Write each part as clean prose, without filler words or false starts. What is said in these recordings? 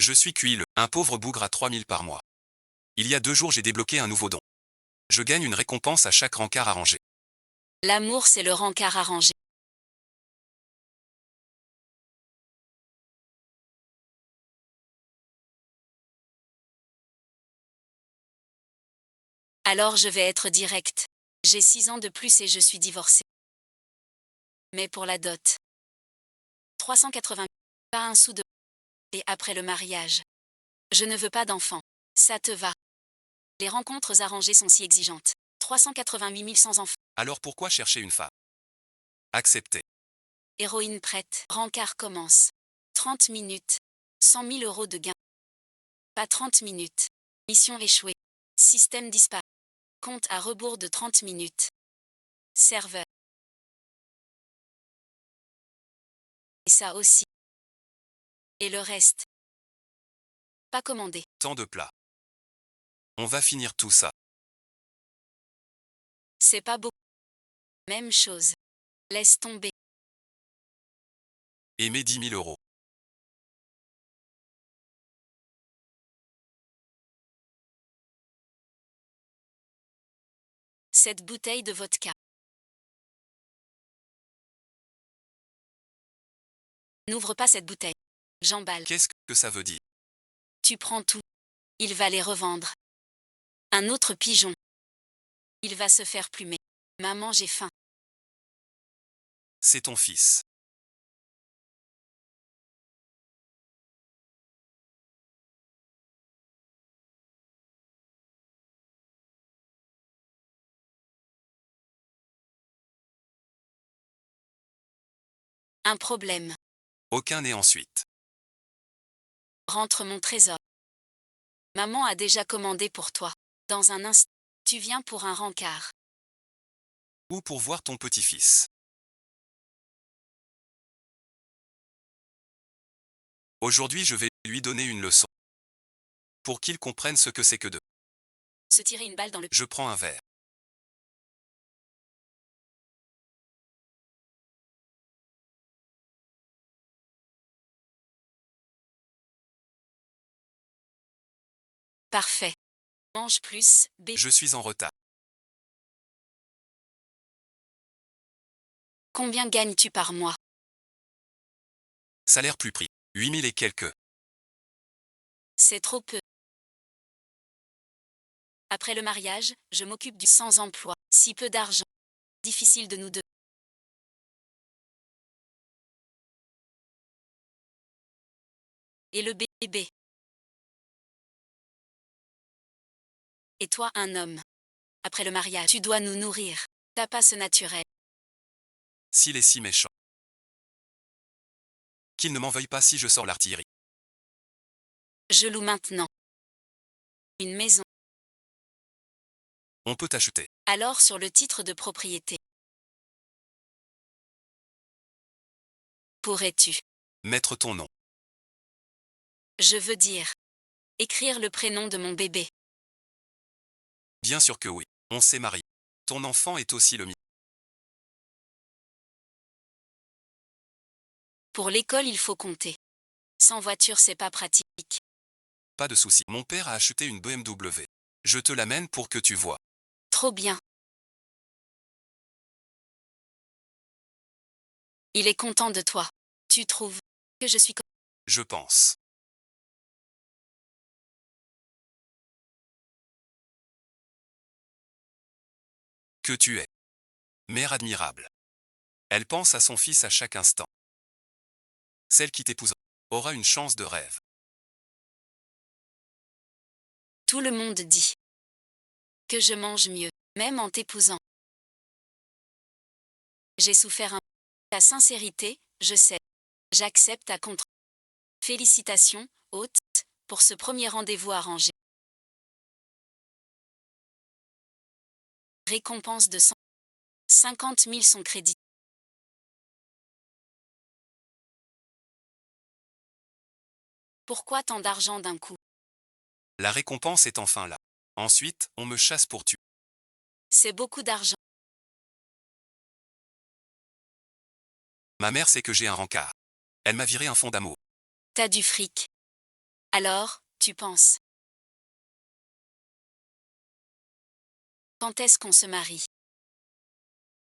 Je suis Cuile, un pauvre bougre à 3000 par mois. Il y a 2 jours j'ai débloqué un nouveau don. Je gagne une récompense à chaque rencard arrangé. L'amour, c'est le rencard arrangé. Alors je vais être direct. J'ai 6 ans de plus et je suis divorcée. Mais pour la dot. 380 pas un sou de... Et après le mariage. Je ne veux pas d'enfant. Ça te va. Les rencontres arrangées sont si exigeantes. 388 100 enfants. Alors pourquoi chercher une femme? Accepté. Héroïne prête. Rencard commence. 30 minutes. 100 000 euros de gain. Pas 30 minutes. Mission échouée. Système disparu. Compte à rebours de 30 minutes. Serveur. Et ça aussi. Et le reste. Pas commandé. Tant de plats. On va finir tout ça. C'est pas beaucoup. Même chose. Laisse tomber. Et mes 10 000 euros. Cette bouteille de vodka. N'ouvre pas cette bouteille. J'emballe. Qu'est-ce que ça veut dire? Tu prends tout. Il va les revendre. Un autre pigeon. Il va se faire plumer. Maman, j'ai faim. C'est ton fils. Un problème. Aucun et ensuite. Rentre mon trésor. Maman a déjà commandé pour toi. Dans un instant, tu viens pour un rencard. Ou pour voir ton petit-fils. Aujourd'hui je vais lui donner une leçon. Pour qu'il comprenne ce que c'est que de. Se tirer une balle dans le... Je prends un verre. Parfait. Mange plus, B. Je suis en retard. Combien gagnes-tu par mois? Salaire plus prix. 8000 et quelques. C'est trop peu. Après le mariage, je m'occupe du sans-emploi. Si peu d'argent. Difficile de nous deux. Et le bébé. Et toi, un homme. Après le mariage, tu dois nous nourrir. T'as pas ce naturel. S'il est si méchant. Qu'il ne m'en veuille pas si je sors l'artillerie. Je loue maintenant. Une maison. On peut acheter. Alors sur le titre de propriété. Pourrais-tu? Mettre ton nom. Je veux dire. Écrire le prénom de mon bébé. Bien sûr que oui. On s'est marié. Ton enfant est aussi le mien. Pour l'école, il faut compter. Sans voiture, c'est pas pratique. Pas de souci. Mon père a acheté une BMW. Je te l'amène pour que tu vois. Trop bien. Il est content de toi. Tu trouves que je suis... Je pense. Que tu es. Mère admirable. Elle pense à son fils à chaque instant. Celle qui t'épousera aura une chance de rêve. Tout le monde dit que je mange mieux, même en t'épousant. J'ai souffert un... Ta sincérité, je sais. J'accepte à contre... Félicitations, hôte, pour ce premier rendez-vous arrangé. Récompense de 50 000 son crédit. Pourquoi tant d'argent d'un coup? La récompense est enfin là. Ensuite, on me chasse pour tuer. C'est beaucoup d'argent. Ma mère sait que j'ai un rencard. Elle m'a viré un fonds d'amour. T'as du fric. Alors, tu penses. Quand est-ce qu'on se marie?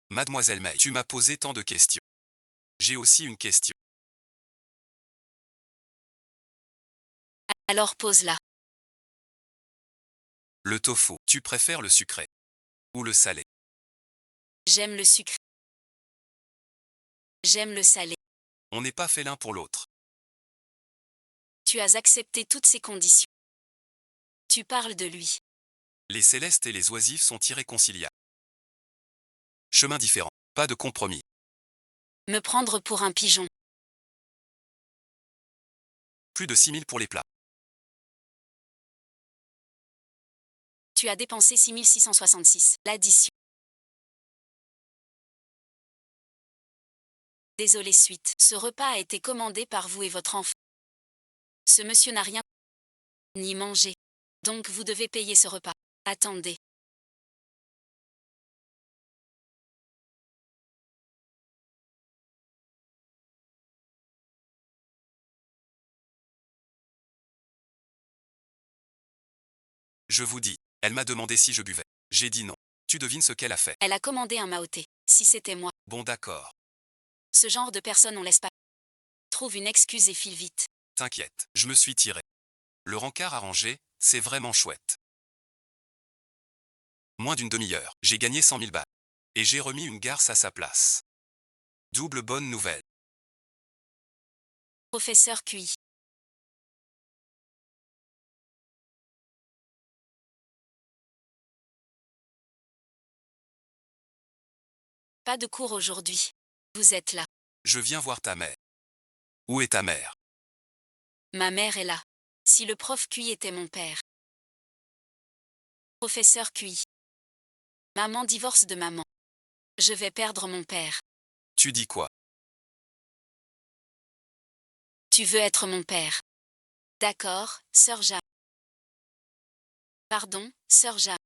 Mademoiselle May, tu m'as posé tant de questions. J'ai aussi une question. Alors pose-la. Le tofu, tu préfères le sucré ou le salé? J'aime le sucré. J'aime le salé. On n'est pas fait l'un pour l'autre. Tu as accepté toutes ces conditions. Tu parles de lui. Les célestes et les oisifs sont irréconciliables. Chemin différent, pas de compromis. Me prendre pour un pigeon. Plus de 6 000 pour les plats. Tu as dépensé 6 666. L'addition. Désolé suite. Ce repas a été commandé par vous et votre enfant. Ce monsieur n'a rien ni mangé. Donc vous devez payer ce repas. Attendez. Je vous dis, elle m'a demandé si je buvais. J'ai dit non. Tu devines ce qu'elle a fait. Elle a commandé un maoté. Si c'était moi. Bon d'accord. Ce genre de personne on laisse pas. Trouve une excuse et file vite. T'inquiète, je me suis tiré. Le rencard arrangé, c'est vraiment chouette. Moins d'une demi-heure, j'ai gagné 100 000 balles. Et j'ai remis une garce à sa place. Double bonne nouvelle. Professeur QI. Pas de cours aujourd'hui. Vous êtes là. Je viens voir ta mère. Où est ta mère? Ma mère est là. Si le prof QI était mon père. Professeur QI. Maman divorce de maman. Je vais perdre mon père. Tu dis quoi? Tu veux être mon père. D'accord, sœur Ja. Pardon, sœur Ja.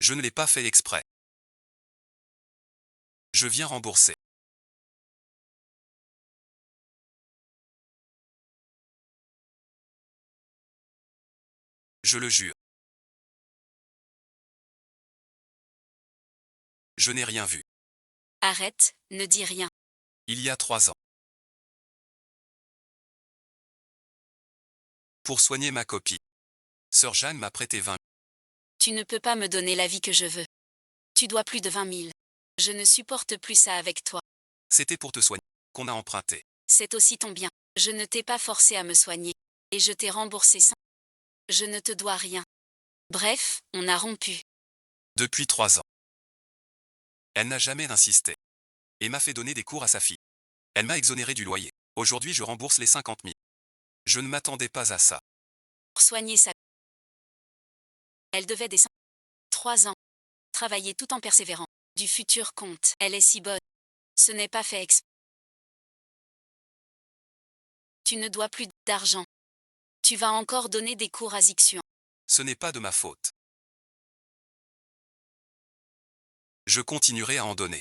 Je ne l'ai pas fait exprès. Je viens rembourser. Je le jure. Je n'ai rien vu. Arrête, ne dis rien. Il y a 3 ans. Pour soigner ma copie. Sœur Jeanne m'a prêté 20 000. Tu ne peux pas me donner la vie que je veux. Tu dois plus de 20 000. Je ne supporte plus ça avec toi. C'était pour te soigner qu'on a emprunté. C'est aussi ton bien. Je ne t'ai pas forcé à me soigner. Et je t'ai remboursé sans. Je ne te dois rien. Bref, on a rompu. Depuis 3 ans. Elle n'a jamais insisté. Et m'a fait donner des cours à sa fille. Elle m'a exonéré du loyer. Aujourd'hui je rembourse les 50 000. Je ne m'attendais pas à ça. Pour soigner sa. Elle devait des 3 ans. Travailler tout en persévérant. Du futur compte. Elle est si bonne. Ce n'est pas fait exprès. Tu ne dois plus d'argent. Tu vas encore donner des cours à Zixian. Ce n'est pas de ma faute. Je continuerai à en donner.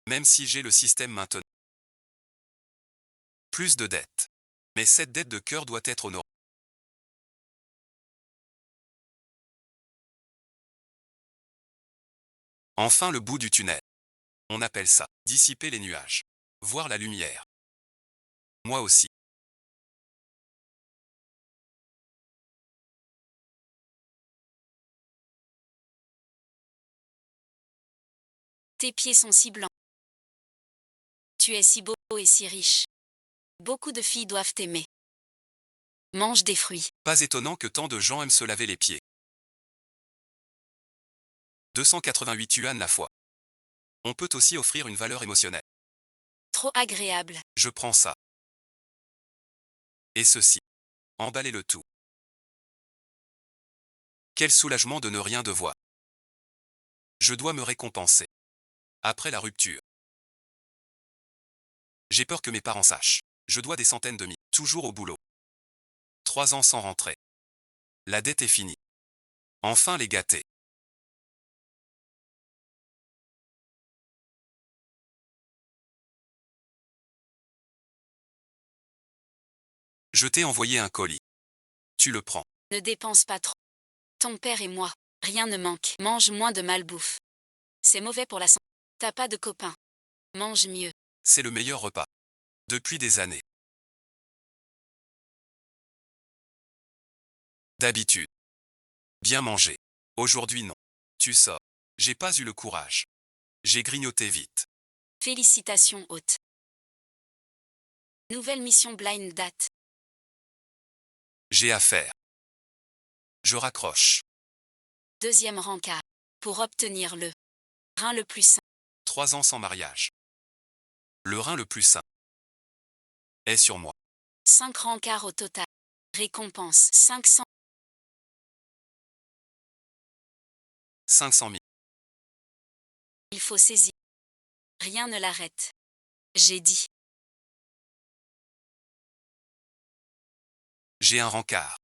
Même si j'ai le système maintenant. Plus de dettes. Mais cette dette de cœur doit être honorée. Enfin le bout du tunnel. On appelle ça dissiper les nuages. Voir la lumière. Moi aussi. Tes pieds sont si blancs. Tu es si beau et si riche. Beaucoup de filles doivent t'aimer. Mange des fruits. Pas étonnant que tant de gens aiment se laver les pieds. 288 yuan la fois. On peut aussi offrir une valeur émotionnelle. Trop agréable. Je prends ça. Et ceci. Emballez le tout. Quel soulagement de ne rien devoir. Je dois me récompenser. Après la rupture. J'ai peur que mes parents sachent. Je dois des centaines de mille. Toujours au boulot. 3 ans sans rentrer. La dette est finie. Enfin les gâter. Je t'ai envoyé un colis. Tu le prends. Ne dépense pas trop. Ton père et moi, rien ne manque. Mange moins de malbouffe. C'est mauvais pour la santé. T'as pas de copains. Mange mieux. C'est le meilleur repas. Depuis des années. D'habitude. Bien manger. Aujourd'hui non. Tu sors. J'ai pas eu le courage. J'ai grignoté vite. Félicitations hôte. Nouvelle mission blind date. J'ai affaire. Je raccroche. Deuxième rencard. Pour obtenir le rein le plus sain. 3 ans sans mariage. Le rein le plus sain. Est sur moi. 5 rencarts au total. Récompense 500. 500 000. Il faut saisir. Rien ne l'arrête. J'ai dit. J'ai un rencard.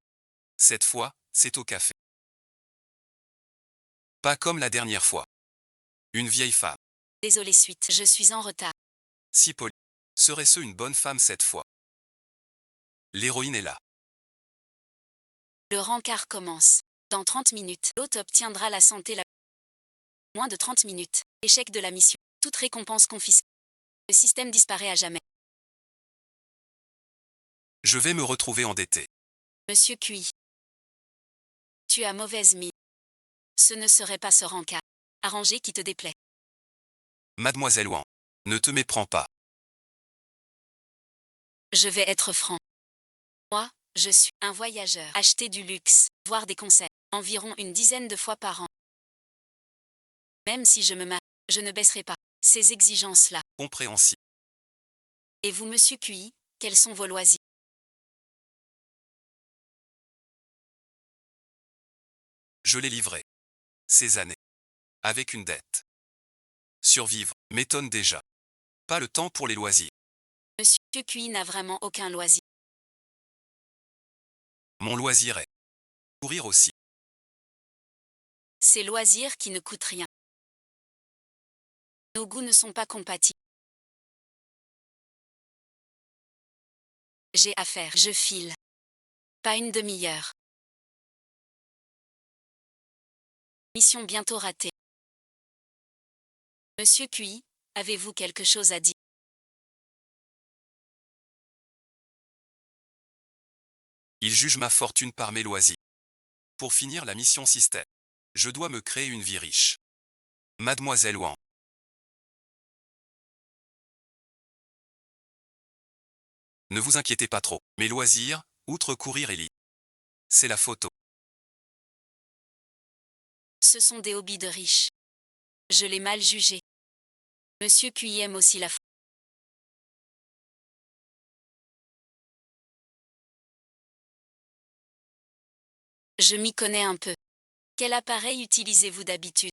Cette fois, c'est au café. Pas comme la dernière fois. Une vieille femme. Désolé suite. Je suis en retard. Si polie. Serait-ce une bonne femme cette fois? L'héroïne est là. Le rencard commence. Dans 30 minutes, l'hôte obtiendra la santé la moins de 30 minutes. Échec de la mission. Toute récompense confisquée. Le système disparaît à jamais. Je vais me retrouver endetté. Monsieur Cui. Tu as mauvaise mine. Ce ne serait pas ce rencard. Arrangé qui te déplaît. Mademoiselle Wang. Ne te méprends pas. Je vais être franc. Moi, je suis un voyageur. Acheter du luxe, voir des concerts, environ une dizaine de fois par an. Même si je me marie, je ne baisserai pas ces exigences-là. Compréhensible. Et vous, monsieur Cui, quels sont vos loisirs? Je l'ai livré. Ces années. Avec une dette. Survivre m'étonne déjà. Pas le temps pour les loisirs. Monsieur Cui n'a vraiment aucun loisir. Mon loisir est courir aussi. Ces loisirs qui ne coûtent rien. Nos goûts ne sont pas compatibles. J'ai affaire, je file. Pas une demi-heure. Mission bientôt ratée. Monsieur Cui, avez-vous quelque chose à dire? Il juge ma fortune par mes loisirs. Pour finir la mission système. Je dois me créer une vie riche. Mademoiselle Wang. Ne vous inquiétez pas trop. Mes loisirs, outre courir et lire. C'est la photo. Ce sont des hobbies de riches. Je l'ai mal jugé. Monsieur Cui aime aussi la photo. Je m'y connais un peu. Quel appareil utilisez-vous d'habitude?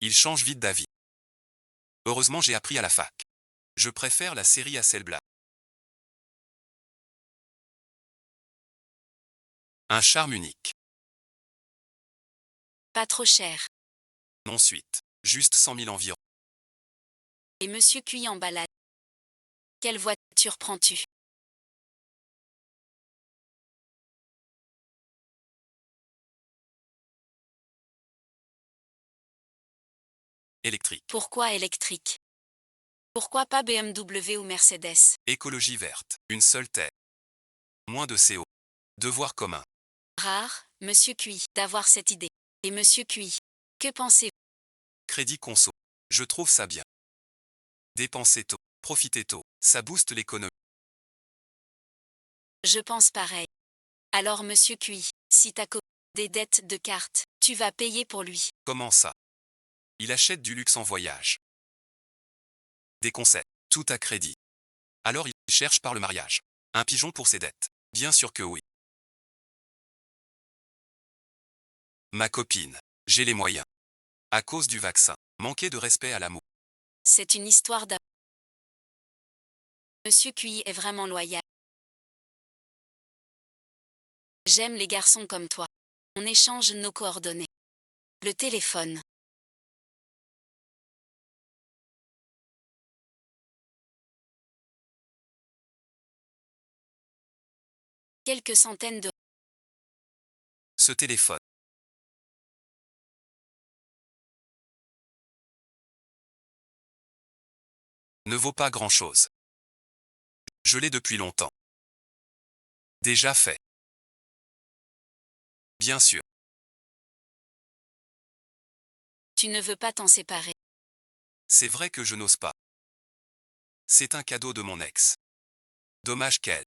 Il change vite d'avis. Heureusement j'ai appris à la fac. Je préfère la série Hasselblad. Un charme unique. Pas trop cher. Non suite. Juste 100 000 environ. Et monsieur Cui en balade. Quelle voiture prends-tu? Électrique. Pourquoi électrique? Pourquoi pas BMW ou Mercedes? Écologie verte. Une seule tête. Moins de CO. Devoir commun. Rare, monsieur Cui, d'avoir cette idée. Et monsieur Cui, que pensez-vous? Crédit conso. Je trouve ça bien. Dépenser tôt. Profiter tôt. Ça booste l'économie. Je pense pareil. Alors monsieur Cui, si t'as des dettes de carte, tu vas payer pour lui. Comment ça? Il achète du luxe en voyage. Des concerts. Tout à crédit. Alors il cherche par le mariage. Un pigeon pour ses dettes. Bien sûr que oui. Ma copine. J'ai les moyens. À cause du vaccin. Manquer de respect à l'amour. C'est une histoire d'amour. Monsieur QI est vraiment loyal. J'aime les garçons comme toi. On échange nos coordonnées. Le téléphone. Quelques centaines de... Ce téléphone. Ne vaut pas grand-chose. Je l'ai depuis longtemps. Déjà fait. Bien sûr. Tu ne veux pas t'en séparer. C'est vrai que je n'ose pas. C'est un cadeau de mon ex. Dommage qu'elle.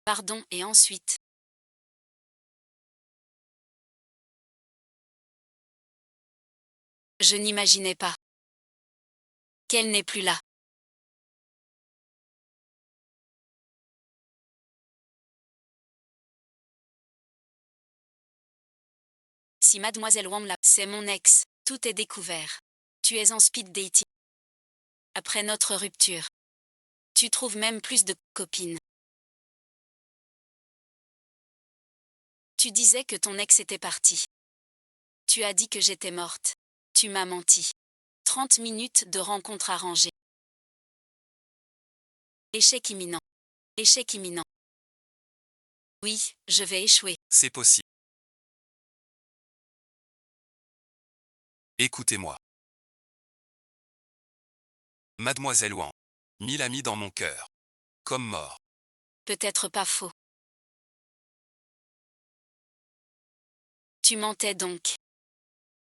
Pardon, et ensuite. Je n'imaginais pas qu'elle n'est plus là. Si mademoiselle Wang là, c'est mon ex, tout est découvert. Tu es en speed dating. Après notre rupture. Tu trouves même plus de copines. Tu disais que ton ex était parti. Tu as dit que j'étais morte. Tu m'as menti. 30 minutes de rencontre arrangée. Échec imminent. Échec imminent. Oui, je vais échouer. C'est possible. Écoutez-moi. Mademoiselle Wang. 1000 amis dans mon cœur. Comme mort. Peut-être pas faux. Tu mentais donc.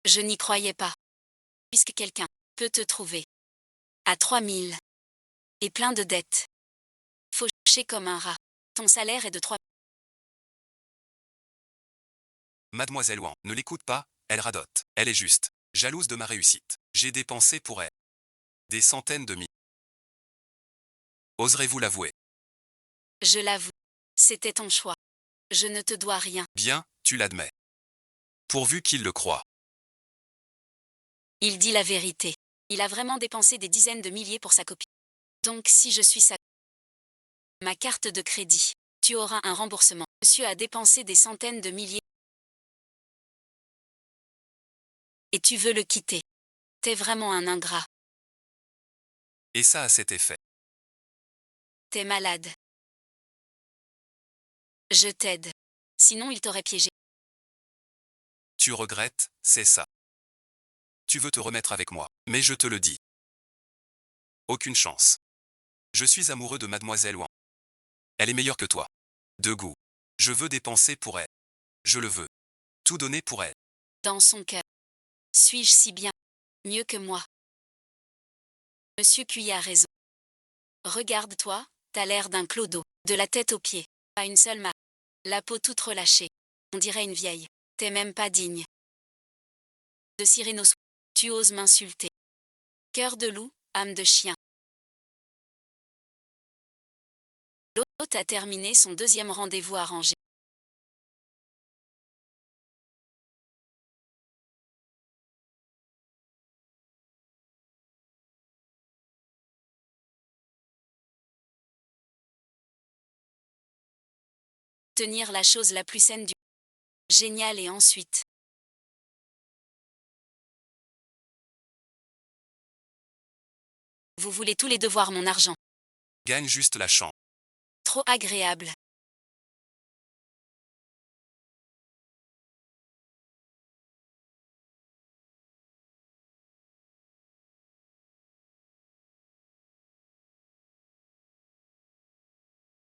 Je n'y croyais pas. Puisque quelqu'un peut te trouver à 3000 et plein de dettes. Fauché comme un rat. Ton salaire est de 3. Mademoiselle Wang. Ne l'écoute pas, elle radote. Elle est juste. Jalouse de ma réussite. J'ai dépensé pour elle. Des centaines de milliers. Oserez-vous l'avouer? Je l'avoue. C'était ton choix. Je ne te dois rien. Bien, tu l'admets. Pourvu qu'il le croie. Il dit la vérité. Il a vraiment dépensé des dizaines de milliers pour sa copie. Donc si je suis ma carte de crédit, tu auras un remboursement. Monsieur a dépensé des centaines de milliers. Et tu veux le quitter. T'es vraiment un ingrat. Et ça a cet effet. T'es malade. Je t'aide. Sinon il t'aurait piégé. Tu regrettes, c'est ça. Tu veux te remettre avec moi. Mais je te le dis. Aucune chance. Je suis amoureux de Mademoiselle Wang. Elle est meilleure que toi. De goût. Je veux dépenser pour elle. Je le veux. Tout donner pour elle. Dans son cœur. Suis-je si bien? Mieux que moi. Monsieur Cuy a raison. Regarde-toi, t'as l'air d'un clodo. De la tête aux pieds. Pas une seule marque. La peau toute relâchée. On dirait une vieille. T'es même pas digne. De Cyrénos. Tu oses m'insulter. Cœur de loup, âme de chien. L'hôte a terminé son deuxième rendez-vous arrangé. Tenir la chose la plus saine du... Génial et ensuite. Vous voulez tous les deux voir mon argent. Gagne juste la chance. Trop agréable.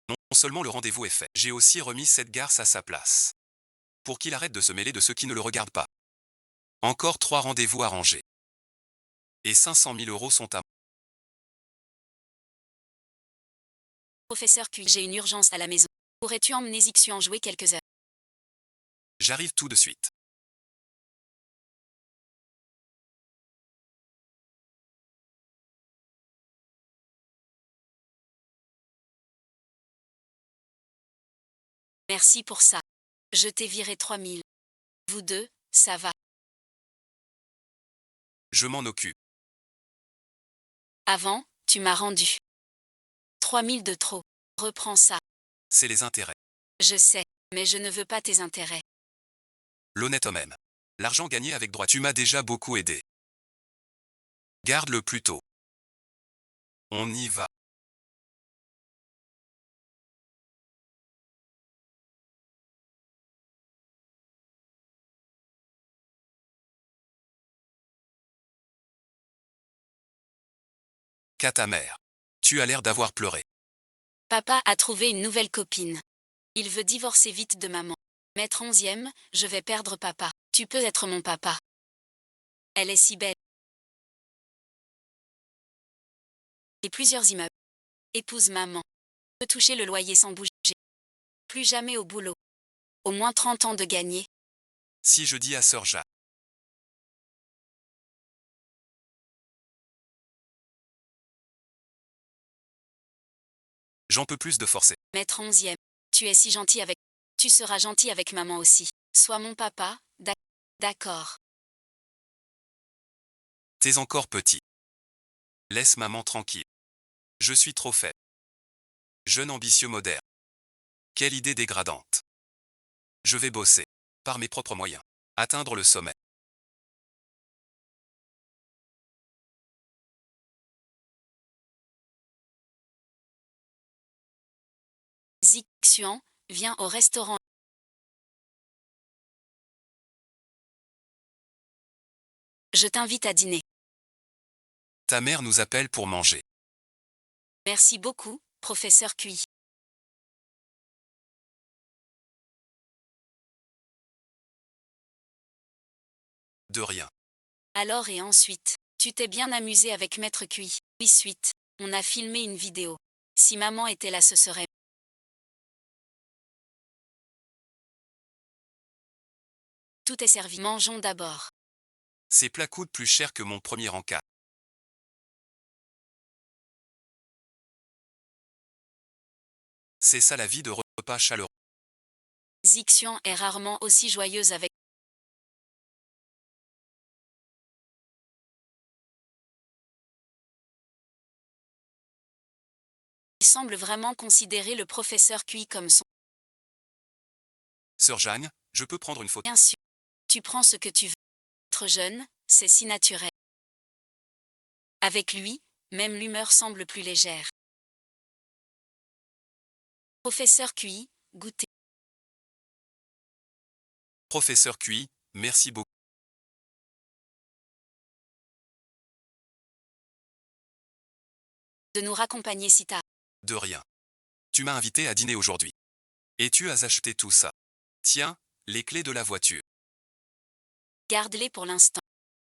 Non seulement le rendez-vous est fait, j'ai aussi remis cette garce à sa place. Pour qu'il arrête de se mêler de ceux qui ne le regardent pas. Encore 3 rendez-vous arrangés. Et 500 000 euros sont à moi. Professeur Cuy, j'ai une urgence à la maison. Pourrais-tu emmener Zixu en jouer quelques heures? J'arrive tout de suite. Merci pour ça. Je t'ai viré 3000. Vous deux, ça va. Je m'en occupe. Avant, tu m'as rendu 3000 de trop. Reprends ça. C'est les intérêts. Je sais, mais je ne veux pas tes intérêts. L'honnête homme aime. L'argent gagné avec droit. Tu m'as déjà beaucoup aidé. Garde-le plutôt. On y va. Qu'à ta mère. Tu as l'air d'avoir pleuré. Papa a trouvé une nouvelle copine. Il veut divorcer vite de maman. Mettre 11e, je vais perdre papa. Tu peux être mon papa. Elle est si belle. Et plusieurs immeubles. Épouse maman. Peut toucher le loyer sans bouger. Plus jamais au boulot. Au moins 30 ans de gagner. Si je dis à Sœur Jacques. J'en peux plus de forcer. Mettre 11e. Tu es si gentil avec. Tu seras gentil avec maman aussi. Sois mon papa, d'accord. T'es encore petit. Laisse maman tranquille. Je suis trop faible. Jeune ambitieux moderne. Quelle idée dégradante. Je vais bosser. Par mes propres moyens. Atteindre le sommet. Xian, viens au restaurant. Je t'invite à dîner. Ta mère nous appelle pour manger. Merci beaucoup, professeur Cui. De rien. Alors et ensuite, tu t'es bien amusé avec Maître Cui. Oui, suite, on a filmé une vidéo. Si maman était là, ce serait. Tout est servi. Mangeons d'abord. Ces plats coûtent plus cher que mon premier encas. C'est ça la vie de repas chaleureux. Xian est rarement aussi joyeuse avec. Il semble vraiment considérer le professeur Cui comme son. Sœur Jeanne, je peux prendre une photo. Bien sûr. Tu prends ce que tu veux. Être jeune, c'est si naturel. Avec lui, même l'humeur semble plus légère. Professeur Cui, goûtez. Professeur Cui, merci beaucoup. De nous raccompagner si tard. De rien. Tu m'as invité à dîner aujourd'hui. Et tu as acheté tout ça. Tiens, les clés de la voiture. Garde-les pour l'instant.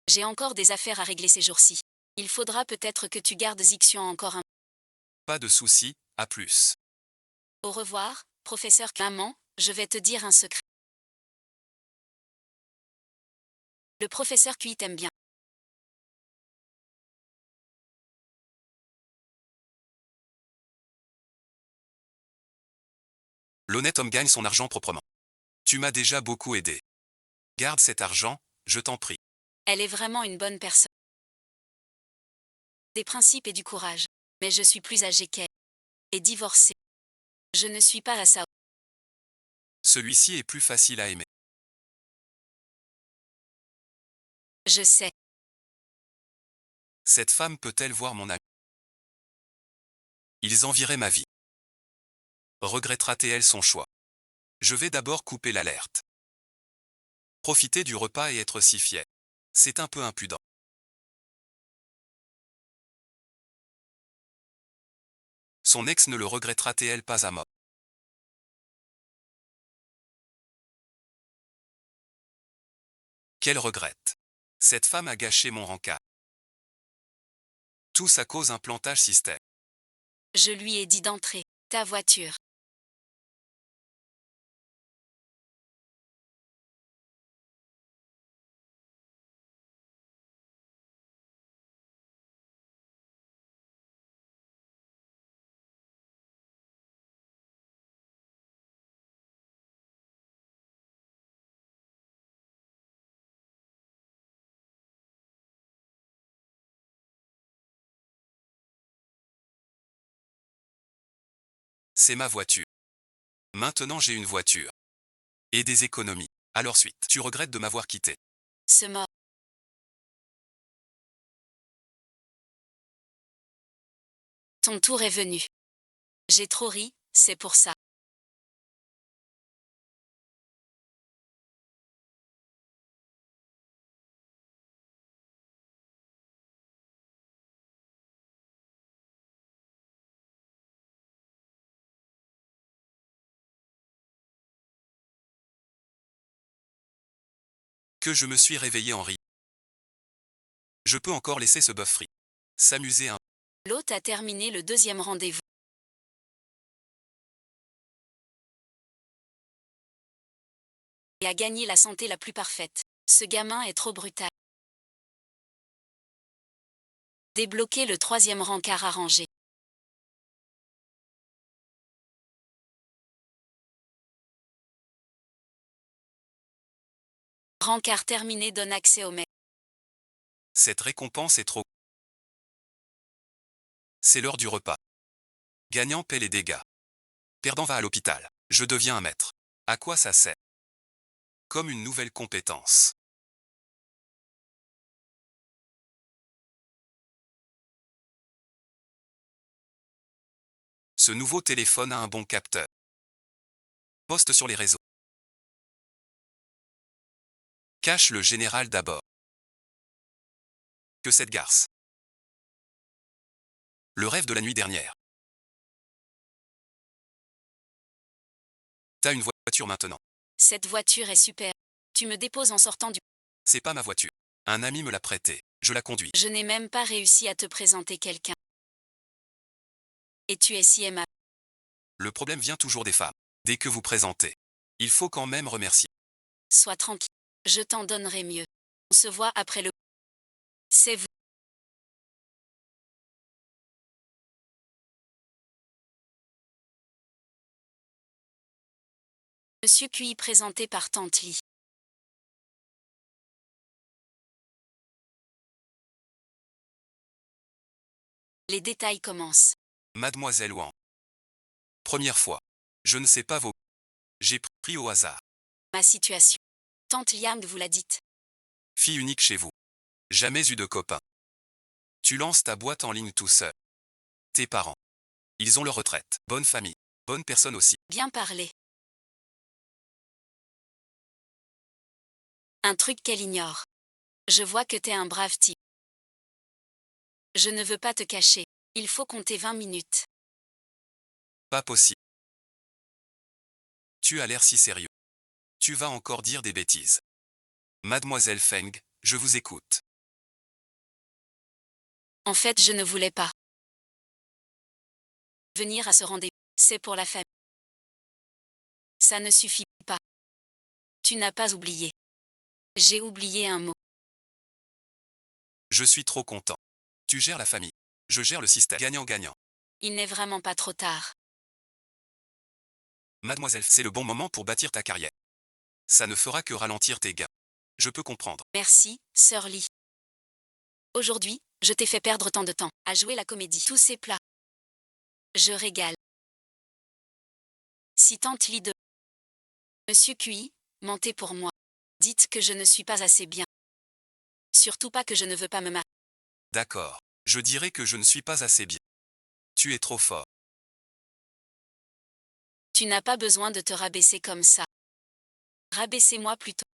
J'ai encore des affaires à régler ces jours-ci. Il faudra peut-être que tu gardes Xian encore un. Pas de souci, à plus. Au revoir, professeur. Maman, je vais te dire un secret. Le professeur Cui t'aime bien. L'honnête homme gagne son argent proprement. Tu m'as déjà beaucoup aidé. Garde cet argent, je t'en prie. Elle est vraiment une bonne personne. Des principes et du courage. Mais je suis plus âgée qu'elle. Et divorcée. Je ne suis pas à sa. Celui-ci est plus facile à aimer. Je sais. Cette femme peut-elle voir mon ami? Ils envieraient ma vie. Regrettera-t-elle son choix? Je vais d'abord couper l'alerte. Profiter du repas et être si fier. C'est un peu impudent. Son ex ne le regrettera-t-elle pas à mort? Qu'elle regrette. Cette femme a gâché mon rencard. Tout ça cause un plantage système. Je lui ai dit d'entrer. Ta voiture. C'est ma voiture. Maintenant j'ai une voiture. Et des économies. Alors suite, tu regrettes de m'avoir quitté. Ce mort. Ton tour est venu. J'ai trop ri, c'est pour ça. Que je me suis réveillé en riant. Je peux encore laisser ce bœuf frit s'amuser un. L'hôte a terminé le deuxième rendez-vous. Et a gagné la santé la plus parfaite. Ce gamin est trop brutal. Débloquer le troisième rencard arrangé. Rencard terminé donne accès au maître. Cette récompense est trop. C'est l'heure du repas. Gagnant paie les dégâts. Perdant va à l'hôpital. Je deviens un maître. À quoi ça sert? Comme une nouvelle compétence. Ce nouveau téléphone a un bon capteur. Poste sur les réseaux. Cache le général d'abord. Que cette garce. Le rêve de la nuit dernière. T'as une voiture maintenant. Cette voiture est super. Tu me déposes en sortant du... C'est pas ma voiture. Un ami me l'a prêtée. Je la conduis. Je n'ai même pas réussi à te présenter quelqu'un. Et tu es si aimable. Le problème vient toujours des femmes. Dès que vous présentez. Il faut quand même remercier. Sois tranquille. Je t'en donnerai mieux. On se voit après le... C'est vous. Monsieur QI présenté par Tante Lee. Les détails commencent. Mademoiselle Wang. Première fois. Je ne sais pas vos. J'ai pris au hasard. Ma situation. Tante Liang vous l'a dite. Fille unique chez vous. Jamais eu de copain. Tu lances ta boîte en ligne tout seul. Tes parents. Ils ont leur retraite. Bonne famille. Bonne personne aussi. Bien parlé. Un truc qu'elle ignore. Je vois que t'es un brave type. Je ne veux pas te cacher. Il faut compter 20 minutes. Pas possible. Tu as l'air si sérieux. Tu vas encore dire des bêtises. Mademoiselle Feng, je vous écoute. En fait, je ne voulais pas venir à ce rendez-vous. C'est pour la famille. Ça ne suffit pas. Tu n'as pas oublié. J'ai oublié un mot. Je suis trop content. Tu gères la famille. Je gère le système. Gagnant-gagnant. Il n'est vraiment pas trop tard. Mademoiselle, c'est le bon moment pour bâtir ta carrière. Ça ne fera que ralentir tes gains. Je peux comprendre. Merci, Sœur Lee. Aujourd'hui, je t'ai fait perdre tant de temps à jouer la comédie. Tous ces plats. Je régale. Si Tante Lee de... Monsieur QI, mentez pour moi. Dites que je ne suis pas assez bien. Surtout pas que je ne veux pas me marier. D'accord. Je dirais que je ne suis pas assez bien. Tu es trop fort. Tu n'as pas besoin de te rabaisser comme ça. Rabaissez-moi plutôt.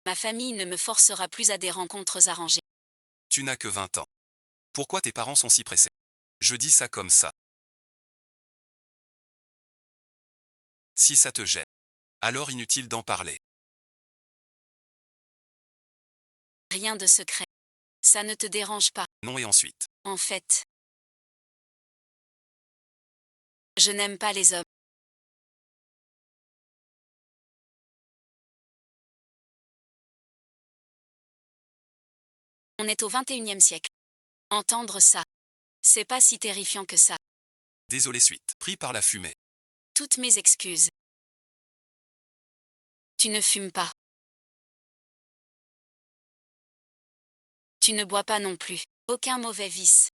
Ma famille ne me forcera plus à des rencontres arrangées. Tu n'as que 20 ans. Pourquoi tes parents sont si pressés? Je dis ça comme ça. Si ça te gêne. Alors inutile d'en parler. Rien de secret. Ça ne te dérange pas. Non et ensuite. En fait, je n'aime pas les hommes. On est au 21e siècle. Entendre ça, c'est pas si terrifiant que ça. Désolé suite. Pris par la fumée. Toutes mes excuses. Tu ne fumes pas. Tu ne bois pas non plus. Aucun mauvais vice.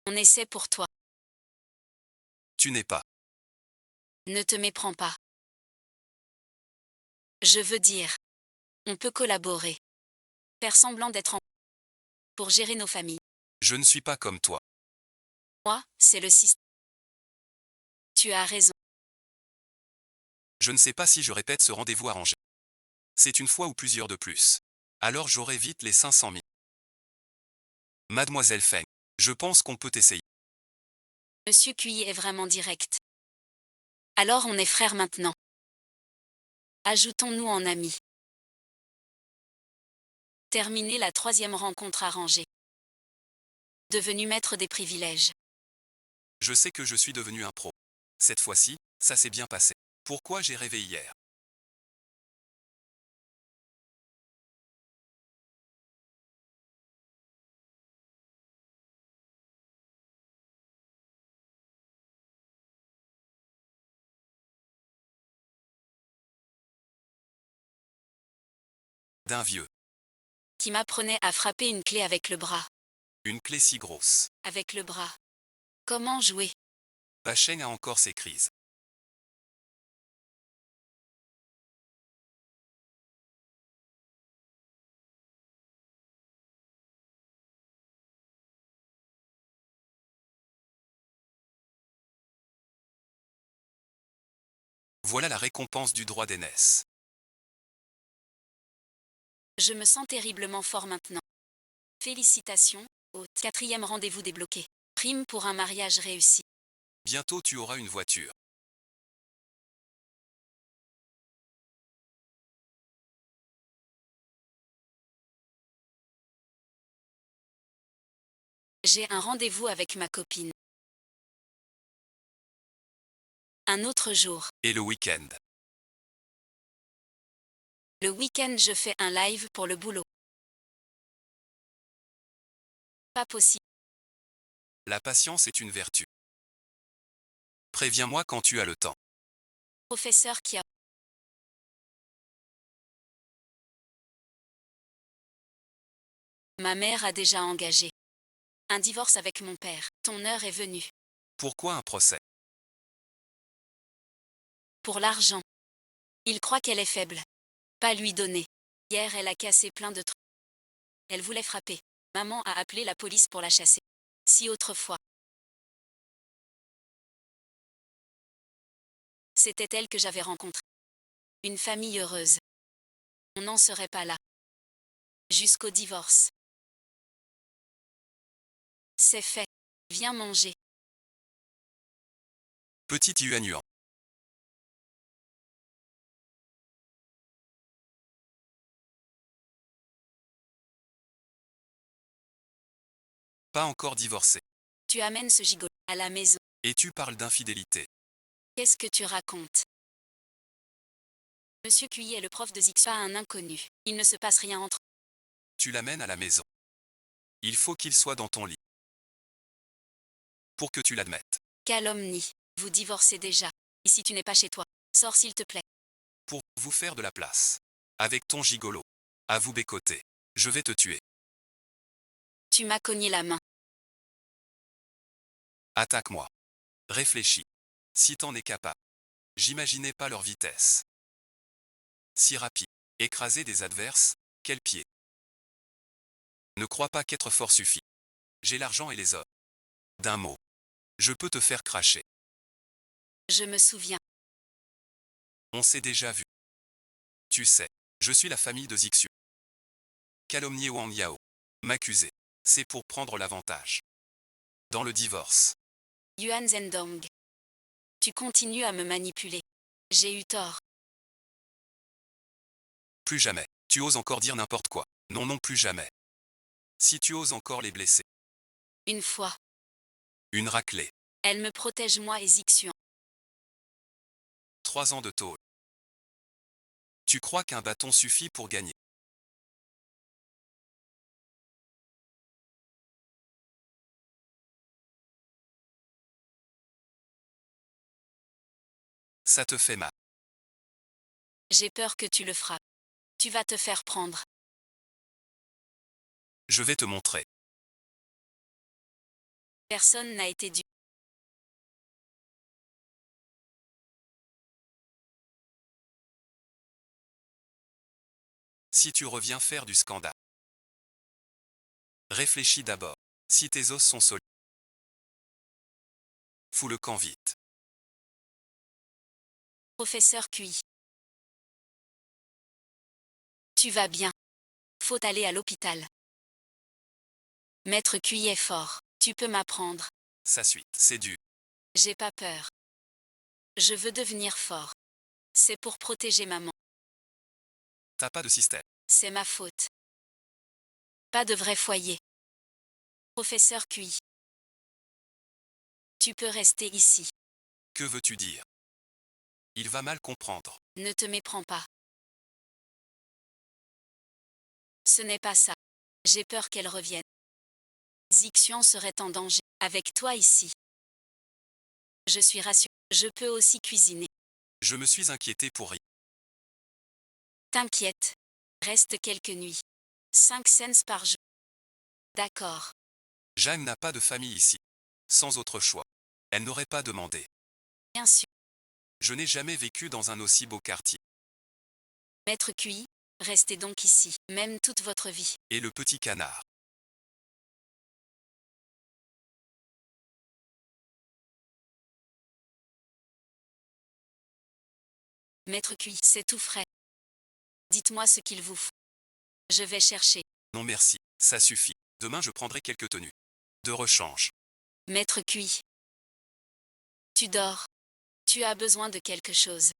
On essaie pour toi. Tu n'es pas. Ne te méprends pas. Je veux dire, on peut collaborer. Faire semblant d'être en pour gérer nos familles. Je ne suis pas comme toi. Moi, c'est le système. Tu as raison. Je ne sais pas si je répète ce rendez-vous arrangé. C'est une fois ou plusieurs de plus. Alors j'aurai vite les 500 000. Mademoiselle Feng, je pense qu'on peut essayer. Monsieur Cui est vraiment direct. Alors on est frères maintenant. Ajoutons-nous en amis. Terminer la 3e rencontre arrangée. Devenu maître des privilèges. Je sais que je suis devenu un pro. Cette fois-ci, ça s'est bien passé. Pourquoi j'ai rêvé hier? D'un vieux. Qui m'apprenait à frapper une clé avec le bras. Une clé si grosse. Avec le bras. Comment jouer? Bacheng a encore ses crises. Voilà la récompense du droit d'aînesse. Je me sens terriblement fort maintenant. Félicitations, hôte. 4e rendez-vous débloqué. Prime pour un mariage réussi. Bientôt tu auras une voiture. J'ai un rendez-vous avec ma copine. Un autre jour. Et le week-end. Le week-end je fais un live pour le boulot. Pas possible. La patience est une vertu. Préviens-moi quand tu as le temps. Professeur qui a... Ma mère a déjà engagé. Un divorce avec mon père. Ton heure est venue. Pourquoi un procès? Pour l'argent. Il croit qu'elle est faible. Pas lui donner. Hier elle a cassé plein de trucs. Elle voulait frapper. Maman a appelé la police pour la chasser. Si autrefois. C'était elle que j'avais rencontrée. Une famille heureuse. On n'en serait pas là. Jusqu'au divorce. C'est fait. Viens manger. Petit Yuan. Pas encore divorcé. Tu amènes ce gigolo à la maison. Et tu parles d'infidélité. Qu'est-ce que tu racontes? Monsieur Cuy est le prof de Zixua à un inconnu. Il ne se passe rien entre... Tu l'amènes à la maison. Il faut qu'il soit dans ton lit. Pour que tu l'admettes. Calomnie. Vous divorcez déjà. Ici tu n'es pas chez toi. Sors s'il te plaît. Pour vous faire de la place. Avec ton gigolo. À vous bécoter. Je vais te tuer. Tu m'as cogné la main. Attaque-moi. Réfléchis. Si t'en es capable. J'imaginais pas leur vitesse. Si rapide. Écraser des adverses, quel pied. Ne crois pas qu'être fort suffit. J'ai l'argent et les hommes. D'un mot. Je peux te faire cracher. Je me souviens. On s'est déjà vu. Tu sais, je suis la famille de Zixu. Calomnier Wang Yao. M'accuser. C'est pour prendre l'avantage. Dans le divorce. Yuan Zhendong. Tu continues à me manipuler. J'ai eu tort. Plus jamais. Tu oses encore dire n'importe quoi. Non, non, plus jamais. Si tu oses encore les blesser. Une fois. Une raclée. Elle me protège moi et Zixuan. 3 ans de tôle. Tu crois qu'un bâton suffit pour gagner? Ça te fait mal. J'ai peur que tu le frappes. Tu vas te faire prendre. Je vais te montrer. Personne n'a été dû. Si tu reviens faire du scandale. Réfléchis d'abord. Si tes os sont solides. Fous le camp vite. Professeur QI. Tu vas bien. Faut aller à l'hôpital. Maître QI est fort. Tu peux m'apprendre. Sa suite, c'est du. J'ai pas peur. Je veux devenir fort. C'est pour protéger maman. T'as pas de système. C'est ma faute. Pas de vrai foyer. Professeur QI. Tu peux rester ici. Que veux-tu dire? Il va mal comprendre. Ne te méprends pas. Ce n'est pas ça. J'ai peur qu'elle revienne. Zixian serait en danger. Avec toi ici. Je suis rassurée. Je peux aussi cuisiner. Je me suis inquiété pour rien. T'inquiète. Reste quelques nuits. 5 cents par jour. D'accord. Jeanne n'a pas de famille ici. Sans autre choix. Elle n'aurait pas demandé. Bien sûr. Je n'ai jamais vécu dans un aussi beau quartier. Maître QI, restez donc ici, même toute votre vie. Et le petit canard. Maître QI, c'est tout frais. Dites-moi ce qu'il vous faut. Je vais chercher. Non merci, ça suffit. Demain je prendrai quelques tenues. De rechange. Maître QI. Tu dors. Tu as besoin de quelque chose.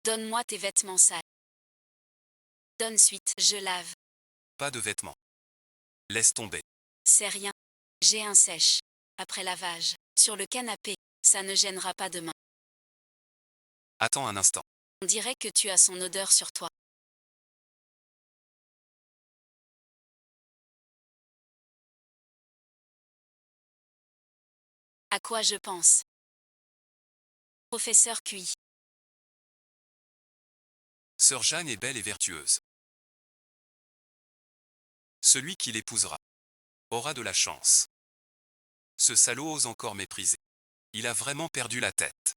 Donne-moi tes vêtements sales. Donne suite, je lave. Pas de vêtements. Laisse tomber. C'est rien. J'ai un sèche. Après lavage. Sur le canapé. Ça ne gênera pas demain. Attends un instant. On dirait que tu as son odeur sur toi. À quoi je pense? Professeur QI. Sœur Jeanne est belle et vertueuse. Celui qui l'épousera aura de la chance. Ce salaud ose encore mépriser. Il a vraiment perdu la tête.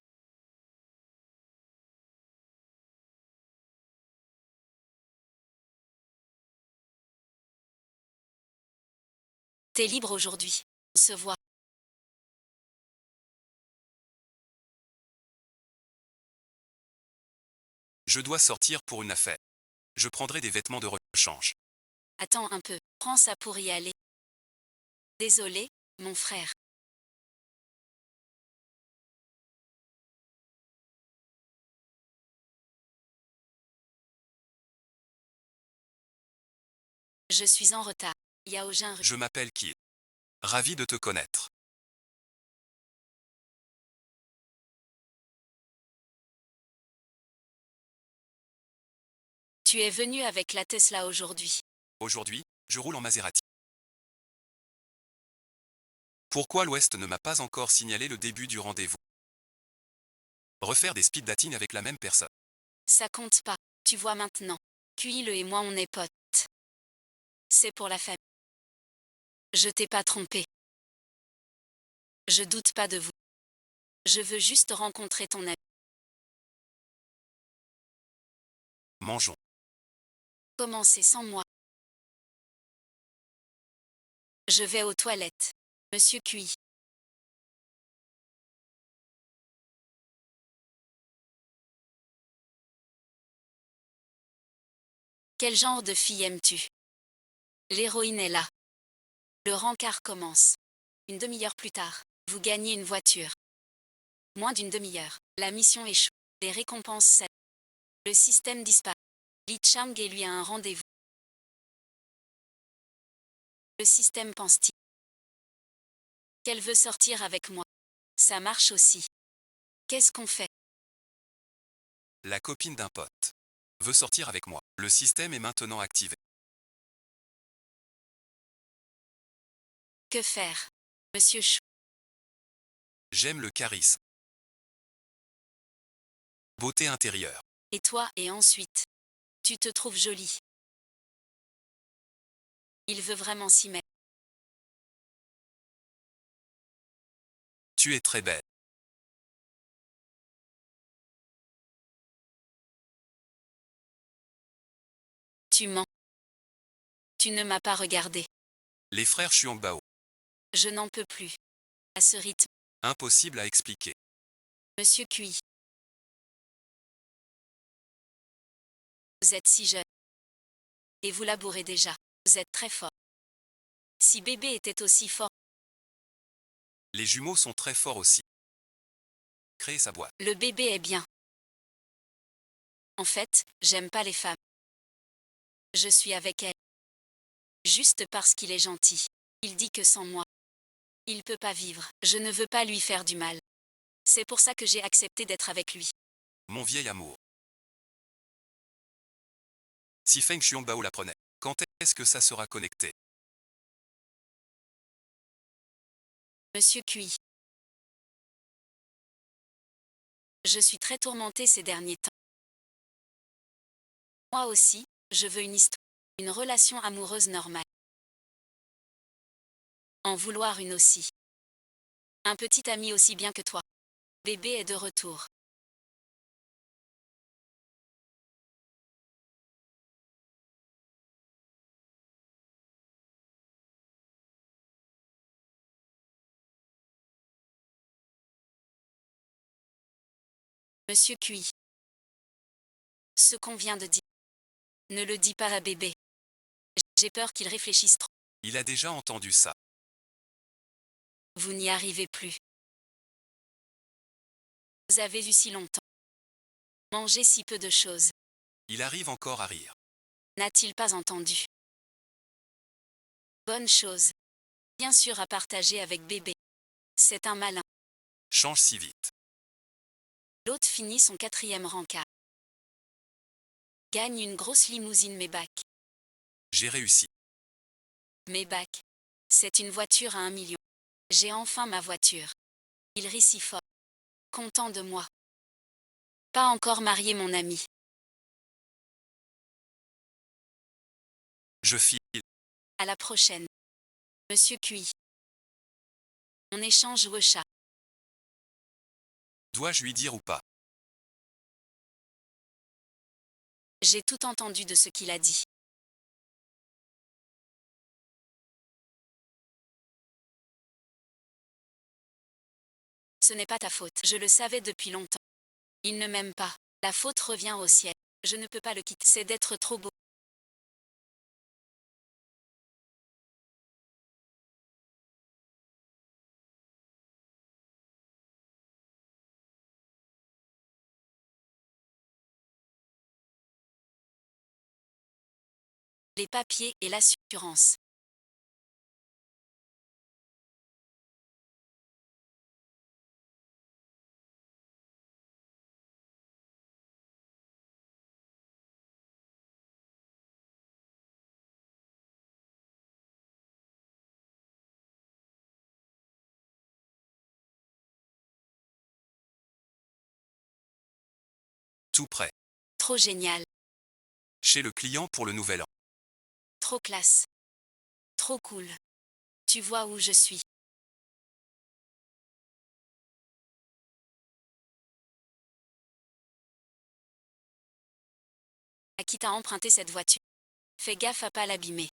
T'es libre aujourd'hui. On se voit. Je dois sortir pour une affaire. Je prendrai des vêtements de rechange. Attends un peu. Prends ça pour y aller. Désolé, mon frère. Je suis en retard. Yao Jin. Je m'appelle Kid. Ravi de te connaître. Tu es venu avec la Tesla aujourd'hui. Aujourd'hui, je roule en Maserati. Pourquoi l'Ouest ne m'a pas encore signalé le début du rendez-vous? Refaire des speed dating avec la même personne. Ça compte pas. Tu vois maintenant. QI le et moi on est potes. C'est pour la famille. Je t'ai pas trompé. Je doute pas de vous. Je veux juste rencontrer ton ami. Mangeons. Commencez sans moi. Je vais aux toilettes. Monsieur QI. Quel genre de fille aimes-tu? L'héroïne est là. Le rencard commence. Une demi-heure plus tard, vous gagnez une voiture. Moins d'une demi-heure, la mission échoue. Les récompenses cèdent. Le système disparaît. Li Chang et lui a un rendez-vous. Le système pense-t-il qu'elle veut sortir avec moi? Ça marche aussi. Qu'est-ce qu'on fait? La copine d'un pote veut sortir avec moi. Le système est maintenant activé. Que faire? Monsieur Chou. J'aime le charisme. Beauté intérieure. Et toi, et ensuite? Tu te trouves jolie. Il veut vraiment s'y mettre. Tu es très belle. Tu mens. Tu ne m'as pas regardé. Les frères Chuangbao. Je n'en peux plus. À ce rythme. Impossible à expliquer. Monsieur Cui. Vous êtes si jeune. Et vous labourez déjà. Vous êtes très fort. Si bébé était aussi fort, Les jumeaux sont très forts aussi. Créer sa boîte. le bébé est bien. En fait, j'aime pas les femmes. Je suis avec elle. Juste parce qu'il est gentil. Il dit que sans moi, il peut pas vivre. Je ne veux pas lui faire du mal. C'est pour ça que j'ai accepté d'être avec lui. Mon vieil amour. Si Feng Xuangbao l'apprenait, quand est-ce que ça sera connecté? Monsieur Cui. Je suis très tourmentée ces derniers temps. Moi aussi, je veux une histoire. Une relation amoureuse normale. En vouloir une aussi. Un petit ami aussi bien que toi. Bébé est de retour. Monsieur Cui. Ce qu'on vient de dire. Ne le dis pas à bébé. J'ai peur qu'il réfléchisse trop. Il a déjà entendu ça. Vous n'y arrivez plus. Vous avez vu si longtemps. Mangé si peu de choses. Il arrive encore à rire. N'a-t-il pas entendu? Bonne chose. Bien sûr à partager avec bébé. C'est un malin. Change si vite. L'autre finit son 4e rencard. Gagne une grosse limousine Maybach. J'ai réussi. Maybach. C'est une voiture à 1 million. J'ai enfin ma voiture. Il rit si fort. Content de moi. Pas encore marié mon ami. Je file. À la prochaine. Monsieur Cui. On échange au chat. Dois-je lui dire ou pas? J'ai tout entendu de ce qu'il a dit. Ce n'est pas ta faute. Je le savais depuis longtemps. Il ne m'aime pas. La faute revient au ciel. Je ne peux pas le quitter. C'est d'être trop beau. Les papiers et l'assurance. Tout prêt. Trop génial. Chez le client pour le nouvel an. Trop classe. Trop cool. Tu vois où je suis. À qui t'a emprunté cette voiture? Fais gaffe à pas l'abîmer.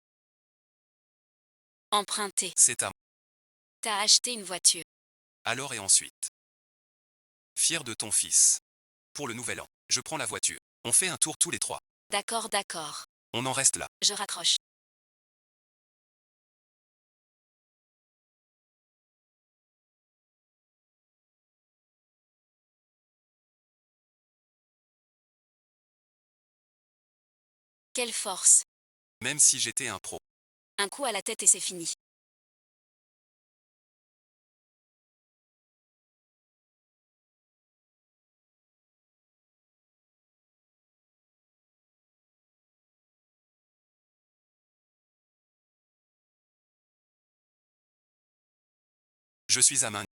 Emprunter. C'est à moi. T'as acheté une voiture. Alors et ensuite. Fier de ton fils. Pour le nouvel an, je prends la voiture. On fait un tour tous les trois. D'accord, d'accord. On en reste là. Je raccroche. Quelle force. Même si j'étais un pro. Un coup à la tête et c'est fini. Je suis à main.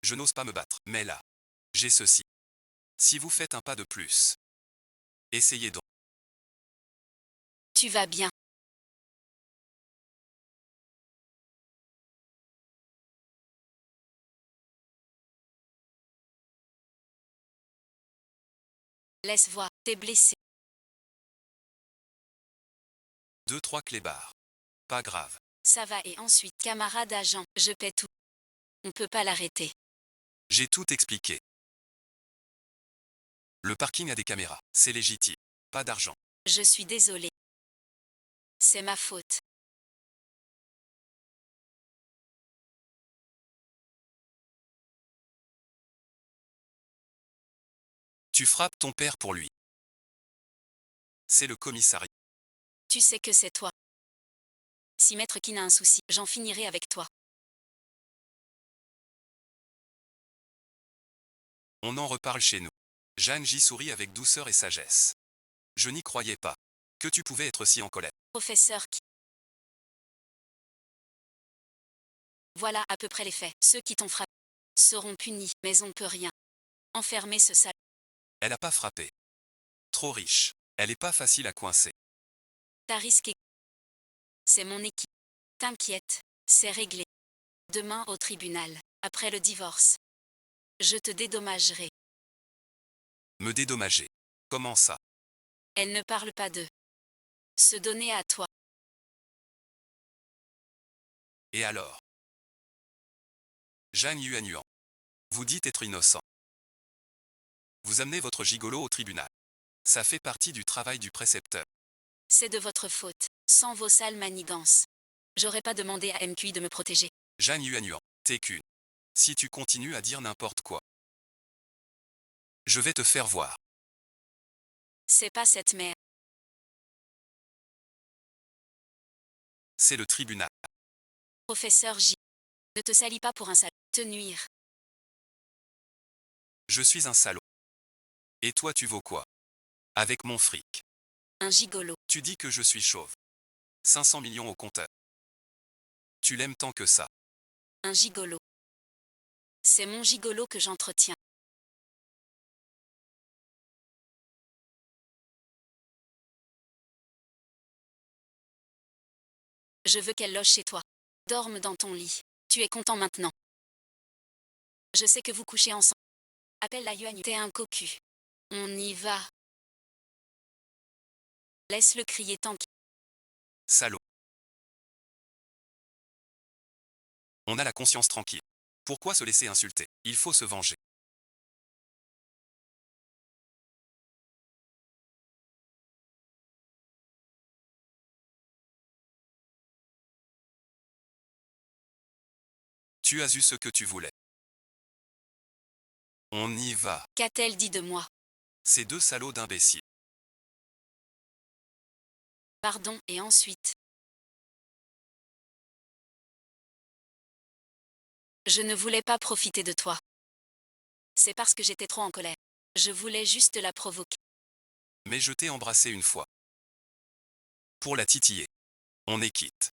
Je n'ose pas me battre. Mais là, j'ai ceci. Si vous faites un pas de plus. Essayez donc. Tu vas bien. Laisse voir, t'es blessé. 2-3 clébards. Pas grave. Ça va et ensuite, camarade agent, je paie tout. On peut pas l'arrêter. J'ai tout expliqué. Le parking a des caméras. C'est légitime. Pas d'argent. Je suis désolé. C'est ma faute. Tu frappes ton père pour lui. C'est le commissariat. Tu sais que c'est toi. Si Maître Kin a un souci, j'en finirai avec toi. On en reparle chez nous. Jeanne J sourit avec douceur et sagesse. Je n'y croyais pas. Que tu pouvais être si en colère. Professeur qui. Voilà à peu près les faits. Ceux qui t'ont frappé seront punis, mais on peut rien. Enfermer ce sale. Elle a pas frappé. Trop riche. Elle est pas facile à coincer. T'as risqué. C'est mon équipe. T'inquiète, c'est réglé. Demain au tribunal, après le divorce. Je te dédommagerai. Me dédommager. Comment ça? Elle ne parle pas de se donner à toi. Et alors? Jeanne Yuan. Vous dites être innocent. Vous amenez votre gigolo au tribunal. Ça fait partie du travail du précepteur. C'est de votre faute, sans vos sales manigances. J'aurais pas demandé à MQI de me protéger. Jeanne Yuan, t'es qu'une. Si tu continues à dire n'importe quoi, je vais te faire voir. C'est pas cette mère. C'est le tribunal. Professeur J. Ne te salis pas pour un salaud. Te nuire. Je suis un salaud. Et toi tu vaux quoi? Avec mon fric. Un gigolo. Tu dis que je suis chauve. 500 millions au compteur. Tu l'aimes tant que ça. Un gigolo. C'est mon gigolo que j'entretiens. Je veux qu'elle loge chez toi. Dorme dans ton lit. Tu es content maintenant. Je sais que vous couchez ensemble. Appelle la Yuan. T'es un cocu. On y va. Laisse-le crier tant qu'il. Salaud. On a la conscience tranquille. Pourquoi se laisser insulter? Il faut se venger. Tu as eu ce que tu voulais. On y va. Qu'a-t-elle dit de moi? Ces deux salauds d'imbéciles. Pardon, et ensuite. Je ne voulais pas profiter de toi. C'est parce que j'étais trop en colère. Je voulais juste la provoquer. Mais je t'ai embrassé une fois. Pour la titiller. On est quitte.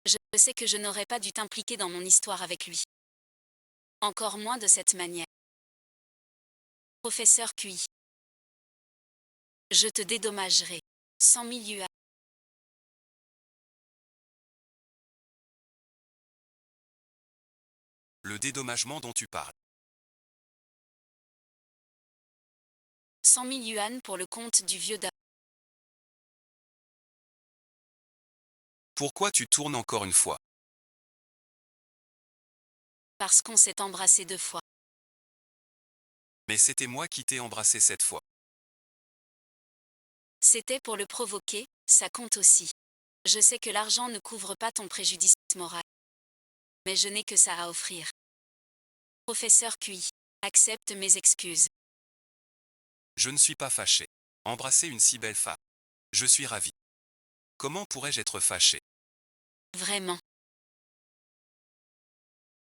Je sais que je n'aurais pas dû t'impliquer dans mon histoire avec lui. Encore moins de cette manière. Professeur QI. Je te dédommagerai. 100 000 yuan. Le dédommagement dont tu parles. 100 000 yuan pour le compte du vieux da. Pourquoi tu tournes encore une fois? Parce qu'on s'est embrassé 2 fois. Mais c'était moi qui t'ai embrassé cette fois. C'était pour le provoquer, ça compte aussi. Je sais que l'argent ne couvre pas ton préjudice moral. Mais je n'ai que ça à offrir. Professeur QI. Accepte mes excuses. Je ne suis pas fâché. Embrasser une si belle femme. Je suis ravi. Comment pourrais-je être fâché? Vraiment.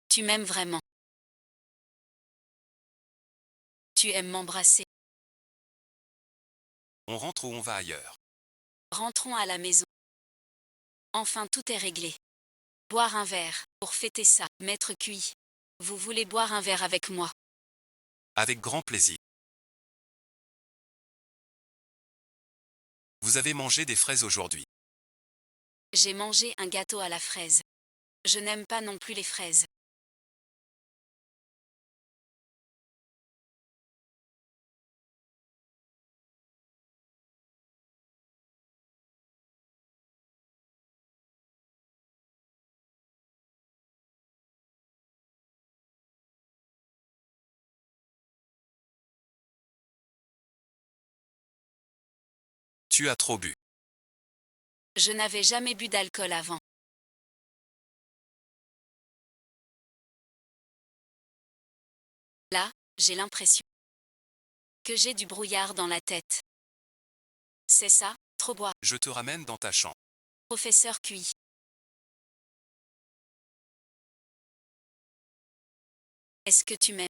Tu m'aimes vraiment. Tu aimes m'embrasser. On rentre ou on va ailleurs? Rentrons à la maison. Enfin tout est réglé. Boire un verre, pour fêter ça, Maître QI. Vous voulez boire un verre avec moi? Avec grand plaisir. Vous avez mangé des fraises aujourd'hui. J'ai mangé un gâteau à la fraise. Je n'aime pas non plus les fraises. Tu as trop bu. Je n'avais jamais bu d'alcool avant. Là, j'ai l'impression que j'ai du brouillard dans la tête. C'est ça, trop boire. Je te ramène dans ta chambre. Professeur QI. Est-ce que tu m'aimes?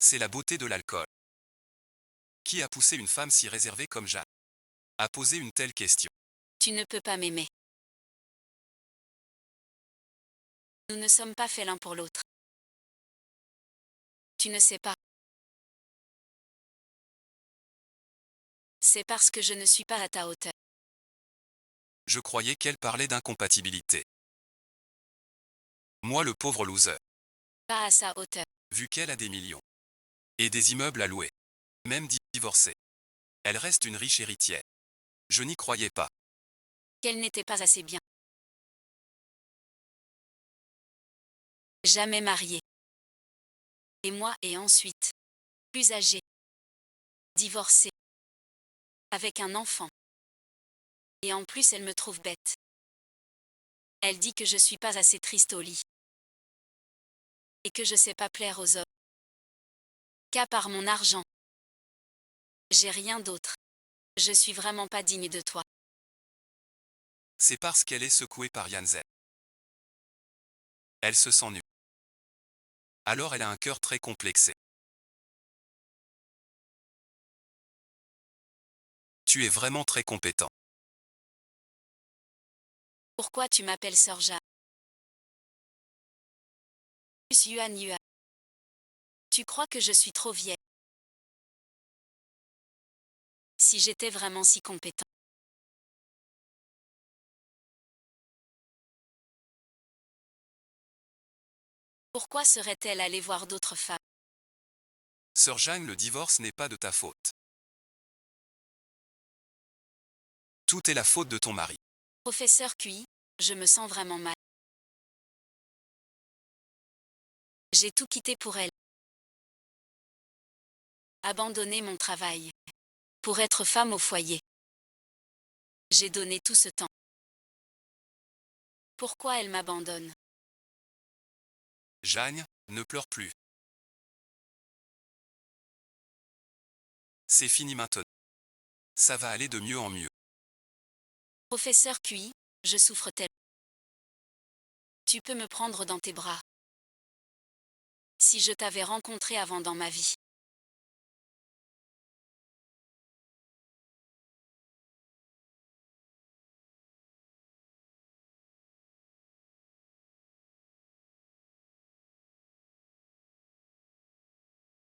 C'est la beauté de l'alcool. Qui a poussé une femme si réservée comme Jeanne à poser une telle question? Tu ne peux pas m'aimer. Nous ne sommes pas faits l'un pour l'autre. Tu ne sais pas. C'est parce que je ne suis pas à ta hauteur. Je croyais qu'elle parlait d'incompatibilité. Moi le pauvre loser. Pas à sa hauteur. Vu qu'elle a des millions. Et des immeubles à louer. Même divorcée. Elle reste une riche héritière. Je n'y croyais pas. Qu'elle n'était pas assez bien. Jamais mariée. Et moi, et ensuite. Plus âgée. Divorcée. Avec un enfant. Et en plus, elle me trouve bête. Elle dit que je suis pas assez triste au lit. Et que je sais pas plaire aux hommes. Qu'à part mon argent. J'ai rien d'autre. Je suis vraiment pas digne de toi. C'est parce qu'elle est secouée par Yann-Zé. Elle se sent nue. Alors elle a un cœur très complexé. Tu es vraiment très compétent. Pourquoi tu m'appelles Sœur Ja? Yuan Yuan. Tu crois que je suis trop vieille? Si j'étais vraiment si compétent. Pourquoi serait-elle allée voir d'autres femmes? Sœur Jeanne, le divorce n'est pas de ta faute. Tout est la faute de ton mari. Professeur QI, je me sens vraiment mal. J'ai tout quitté pour elle. Abandonné mon travail. Pour être femme au foyer. J'ai donné tout ce temps. Pourquoi elle m'abandonne? Jeanne, ne pleure plus. C'est fini maintenant. Ça va aller de mieux en mieux. Professeur QI, je souffre tellement. Tu peux me prendre dans tes bras. Si je t'avais rencontré avant dans ma vie.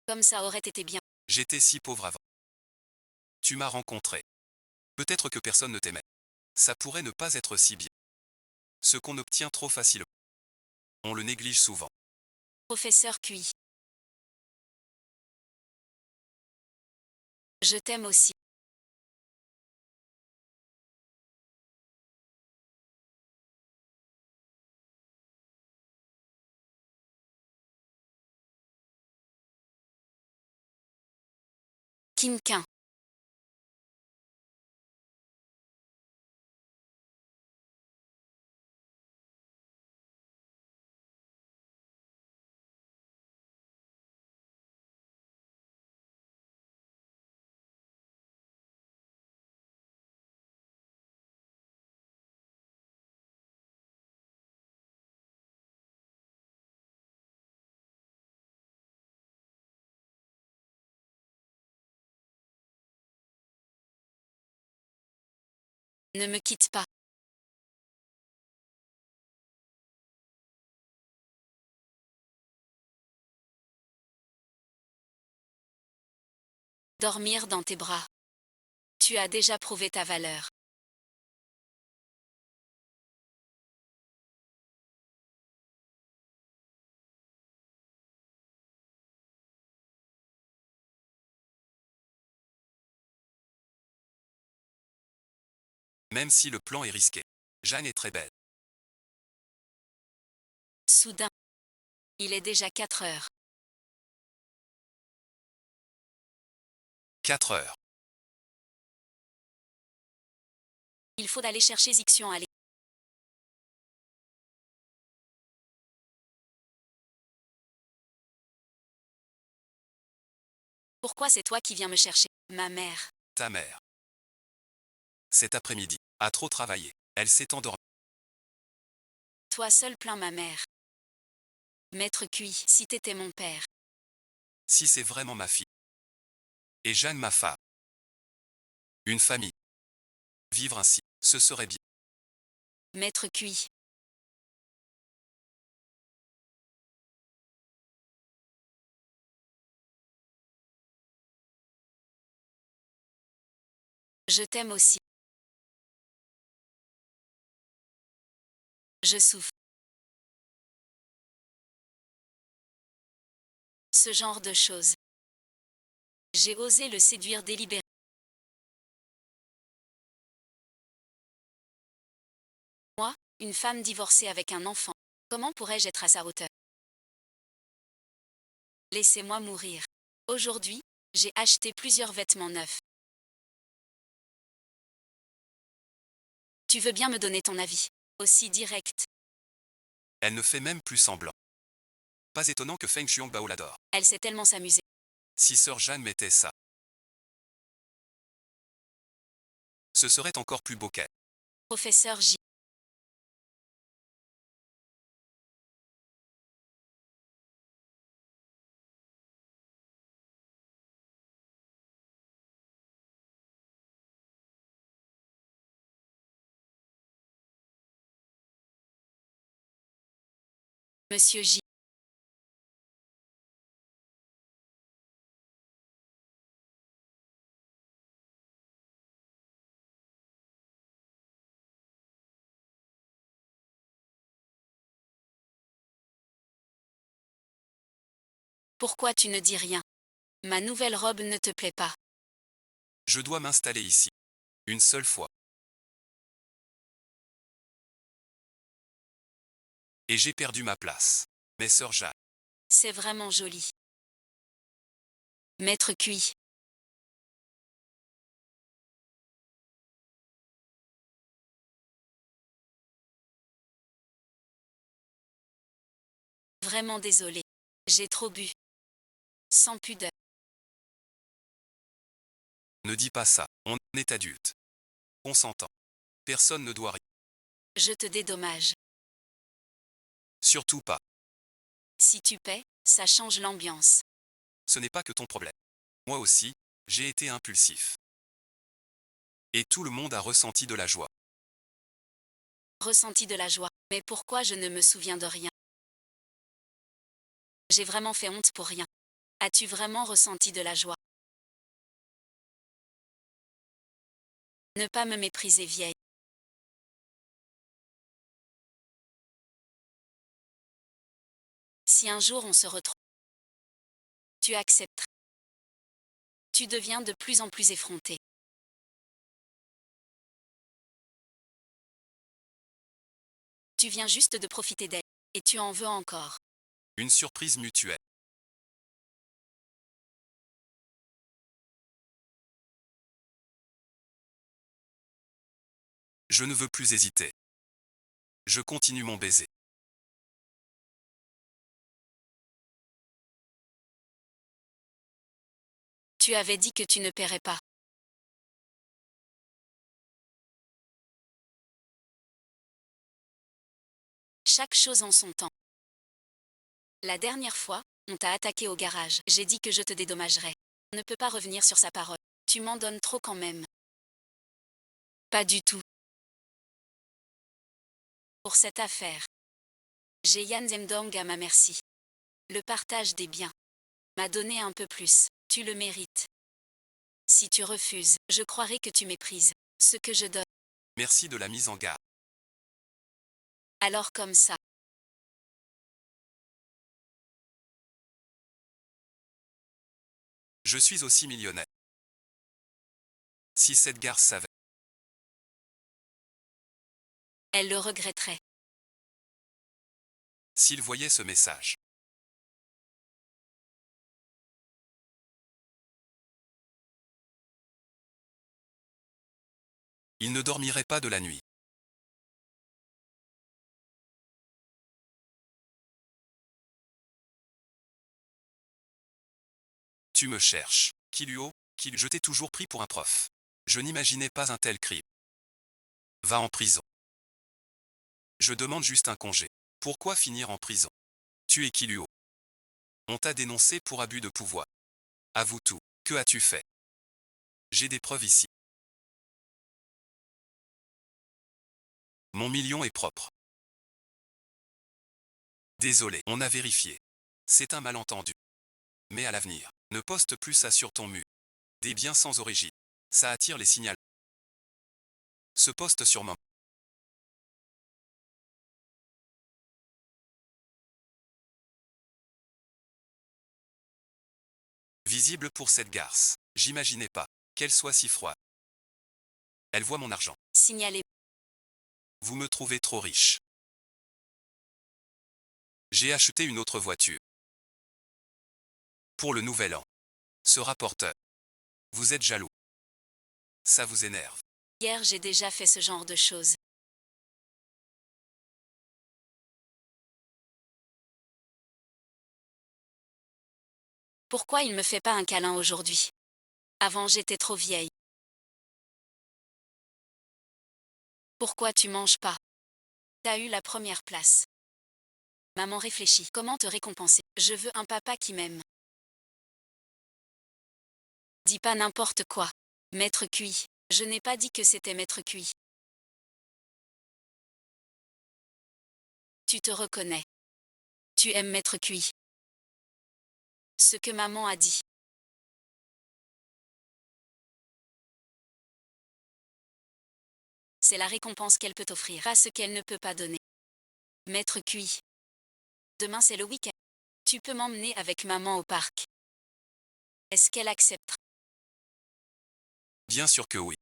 Comme ça aurait été bien. J'étais si pauvre avant. Tu m'as rencontré. Peut-être que personne ne t'aimait. Ça pourrait ne pas être si bien. Ce qu'on obtient trop facilement. On le néglige souvent. Professeur QI. Je t'aime aussi. Kinquin. Ne me quitte pas. Dormir dans tes bras. Tu as déjà prouvé ta valeur. Même si le plan est risqué. Jeanne est très belle. Soudain. Il est déjà 4 heures. 4 heures. Il faut aller chercher Zixian à l'école. Pourquoi c'est toi qui viens me chercher? Ma mère. Ta mère. Cet après-midi. A trop travaillé. Elle s'est endormie. Toi seul plains ma mère. Maître Cui, si t'étais mon père. Si c'est vraiment ma fille. Et Jeanne ma femme. Une famille. Vivre ainsi, ce serait bien. Maître Cui. Je t'aime aussi. Je souffre. Ce genre de choses. J'ai osé le séduire délibérément. Moi, une femme divorcée avec un enfant. Comment pourrais-je être à sa hauteur? Laissez-moi mourir. Aujourd'hui, j'ai acheté plusieurs vêtements neufs. Tu veux bien me donner ton avis? Aussi direct. Elle ne fait même plus semblant. Pas étonnant que Feng Shuangbao l'adore. Elle sait tellement s'amuser. Si sœur Jeanne mettait ça, ce serait encore plus beau qu'elle. Professeur J. Monsieur J. Pourquoi tu ne dis rien? Ma nouvelle robe ne te plaît pas. Je dois m'installer ici. Une seule fois. Et j'ai perdu ma place. Mais sœur Jeanne. C'est vraiment joli. Maître Cui. Vraiment désolé. J'ai trop bu. Sans pudeur. Ne dis pas ça. On est adulte. On s'entend. Personne ne doit rien. Je te dédommage. Surtout pas. Si tu paies, ça change l'ambiance. Ce n'est pas que ton problème. Moi aussi, j'ai été impulsif. Et tout le monde a ressenti de la joie. Ressenti de la joie. Mais pourquoi je ne me souviens de rien? J'ai vraiment fait honte pour rien. As-tu vraiment ressenti de la joie? Ne pas me mépriser, vieille. Si un jour on se retrouve, tu acceptes. Tu deviens de plus en plus effronté. Tu viens juste de profiter d'elle. Et tu en veux encore. Une surprise mutuelle. Je ne veux plus hésiter. Je continue mon baiser. Tu avais dit que tu ne paierais pas. Chaque chose en son temps. La dernière fois, on t'a attaqué au garage. J'ai dit que je te dédommagerais. On ne peut pas revenir sur sa parole. Tu m'en donnes trop quand même. Pas du tout. Pour cette affaire. J'ai Yan Zemdong à ma merci. Le partage des biens. M'a donné un peu plus. Tu le mérites. Si tu refuses, je croirai que tu méprises ce que je donne. Merci de la mise en garde. Alors comme ça. Je suis aussi millionnaire. Si cette garce savait. Elle le regretterait. S'il voyait ce message. Il ne dormirait pas de la nuit. Tu me cherches. Kiluo, je t'ai toujours pris pour un prof. Je n'imaginais pas un tel crime. Va en prison. Je demande juste un congé. Pourquoi finir en prison? Tu es Kiluo. On t'a dénoncé pour abus de pouvoir. Avoue tout. Que as-tu fait? J'ai des preuves ici. Mon million est propre. Désolé, on a vérifié. C'est un malentendu. Mais à l'avenir, ne poste plus ça sur ton mur. Des biens sans origine. Ça attire les signaux. Ce poste sur mon. Visible pour cette garce. J'imaginais pas qu'elle soit si froide. Elle voit mon argent. Signalé. Vous me trouvez trop riche. J'ai acheté une autre voiture. Pour le nouvel an. Ce rapporteur. Vous êtes jaloux. Ça vous énerve. Hier, j'ai déjà fait ce genre de choses. Pourquoi il me fait pas un câlin aujourd'hui? Avant, j'étais trop vieille. Pourquoi tu manges pas? T'as eu la première place. Maman réfléchit. Comment te récompenser? Je veux un papa qui m'aime. Dis pas n'importe quoi. Maître cuit. Je n'ai pas dit que c'était maître cuit. Tu te reconnais. Tu aimes maître cuit. Ce que maman a dit. C'est la récompense qu'elle peut offrir à ce qu'elle ne peut pas donner. Maître cuit. Demain c'est le week-end. Tu peux m'emmener avec maman au parc. Est-ce qu'elle acceptera? Bien sûr que oui.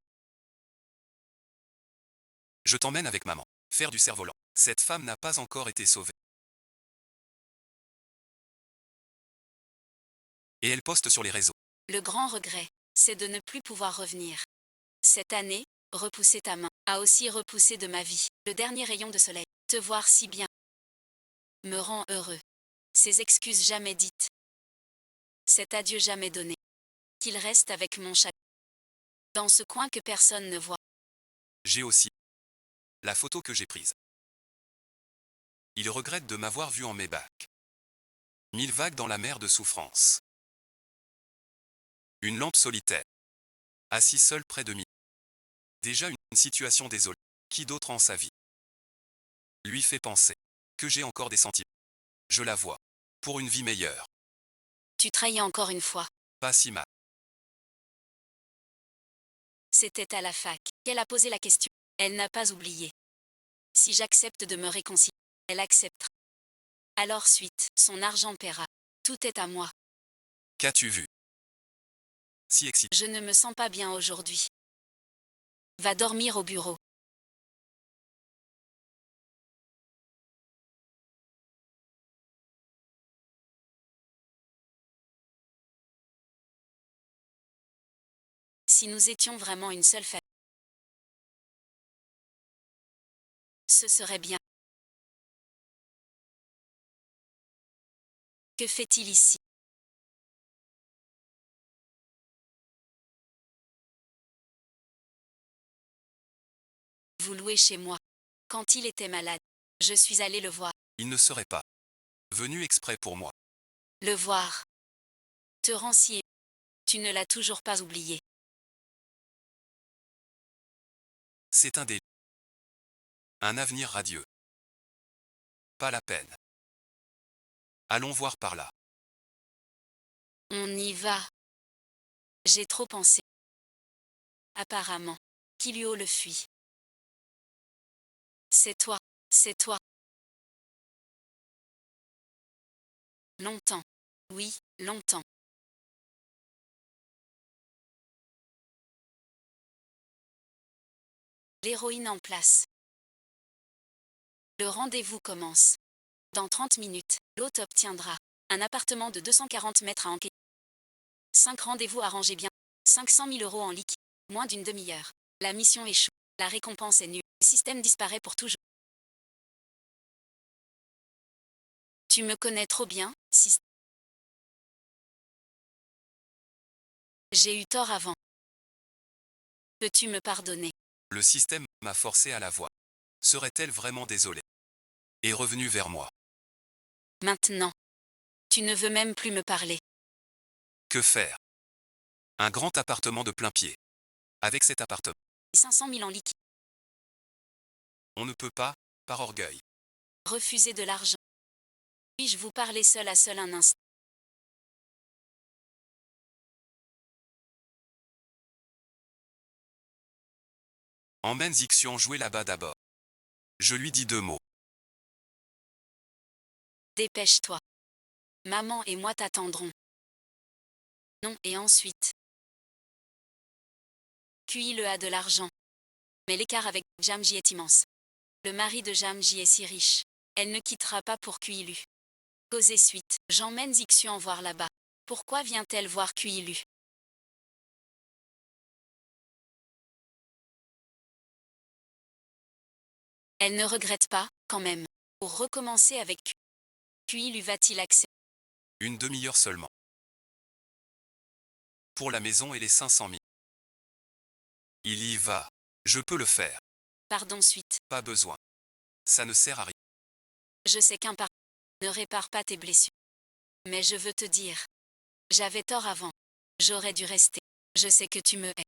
Je t'emmène avec maman. Faire du cerf-volant. Cette femme n'a pas encore été sauvée. Et elle poste sur les réseaux. Le grand regret, c'est de ne plus pouvoir revenir. Cette année, repousser ta main a aussi repoussé de ma vie le dernier rayon de soleil. Te voir si bien me rend heureux. Ces excuses jamais dites. Cet adieu jamais donné. Qu'il reste avec mon chat. Dans ce coin que personne ne voit. J'ai aussi la photo que j'ai prise. Il regrette de m'avoir vu en Maybach. 1000 vagues dans la mer de souffrance. Une lampe solitaire. Assis seul près de moi. Déjà une situation désolée. Qui d'autre en sa vie lui fait penser que j'ai encore des sentiments. Je la vois. Pour une vie meilleure. Tu trahis encore une fois. Pas si mal. C'était à la fac qu'elle a posé la question. Elle n'a pas oublié. Si j'accepte de me réconcilier, elle acceptera. Alors suite, son argent paiera. Tout est à moi. Qu'as-tu vu? Si excité. Je ne me sens pas bien aujourd'hui. Va dormir au bureau. Si nous étions vraiment une seule famille, ce serait bien. Que fait-il ici? Vous louez chez moi. Quand il était malade, je suis allée le voir. Il ne serait pas venu exprès pour moi. Le voir. Te rancier. Tu ne l'as toujours pas oublié. C'est un délit. Un avenir radieux. Pas la peine. Allons voir par là. On y va. J'ai trop pensé. Apparemment, Kilio le fuit. C'est toi, c'est toi. Longtemps. Oui, longtemps. L'héroïne en place. Le rendez-vous commence. Dans 30 minutes, l'hôte obtiendra un appartement de 240 mètres à enquêter. 5 rendez-vous arrangés bien. 500 000 € en liquide. Moins d'une demi-heure. La mission échoue. La récompense est nulle. Le système disparaît pour toujours. Tu me connais trop bien, système. J'ai eu tort avant. Peux-tu me pardonner? Le système m'a forcé à la voir. Serait-elle vraiment désolée? Et revenue vers moi. Maintenant. Tu ne veux même plus me parler. Que faire? Un grand appartement de plein pied. Avec cet appartement, 500 000 en liquide. on ne peut pas, par orgueil. Refuser de l'argent. Puis-je vous parler seul à seul un instant? Emmène Zixian jouer là-bas d'abord. Je lui dis 2 mots. Dépêche-toi. Maman et moi t'attendrons. Non, et ensuite. QI a de l'argent. Mais l'écart avec Jamji est immense. Le mari de Jamji est si riche. Elle ne quittera pas pour QI. Causez suite. J'emmène Zixian voir là-bas. Pourquoi vient-elle voir QI? Elle ne regrette pas, quand même. Pour recommencer avec QI va-t-il accepter? Une demi-heure seulement. Pour la maison et les 500 000. Il y va. Je peux le faire. Pardon suite. Pas besoin. Ça ne sert à rien. Je sais qu'un pardon ne répare pas tes blessures. Mais je veux te dire. J'avais tort avant. J'aurais dû rester. Je sais que tu me hais.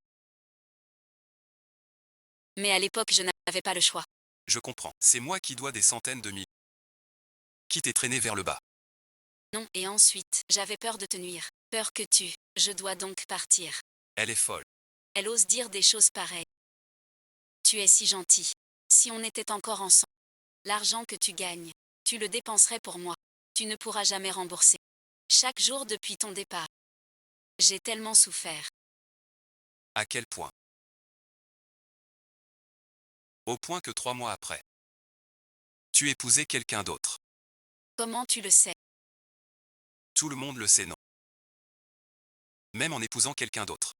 Mais à l'époque je n'avais pas le choix. Je comprends. C'est moi qui dois des centaines de milliers. Qui t'ai traîné vers le bas. Non, et ensuite, j'avais peur de te nuire. Peur que tu. Je dois donc partir. Elle est folle. Elle ose dire des choses pareilles. Tu es si gentil. Si on était encore ensemble. L'argent que tu gagnes, tu le dépenserais pour moi. Tu ne pourras jamais rembourser. Chaque jour depuis ton départ. J'ai tellement souffert. À quel point? Au point que 3 mois après, tu épousais quelqu'un d'autre. Comment tu le sais? Tout le monde le sait, non? Même en épousant quelqu'un d'autre.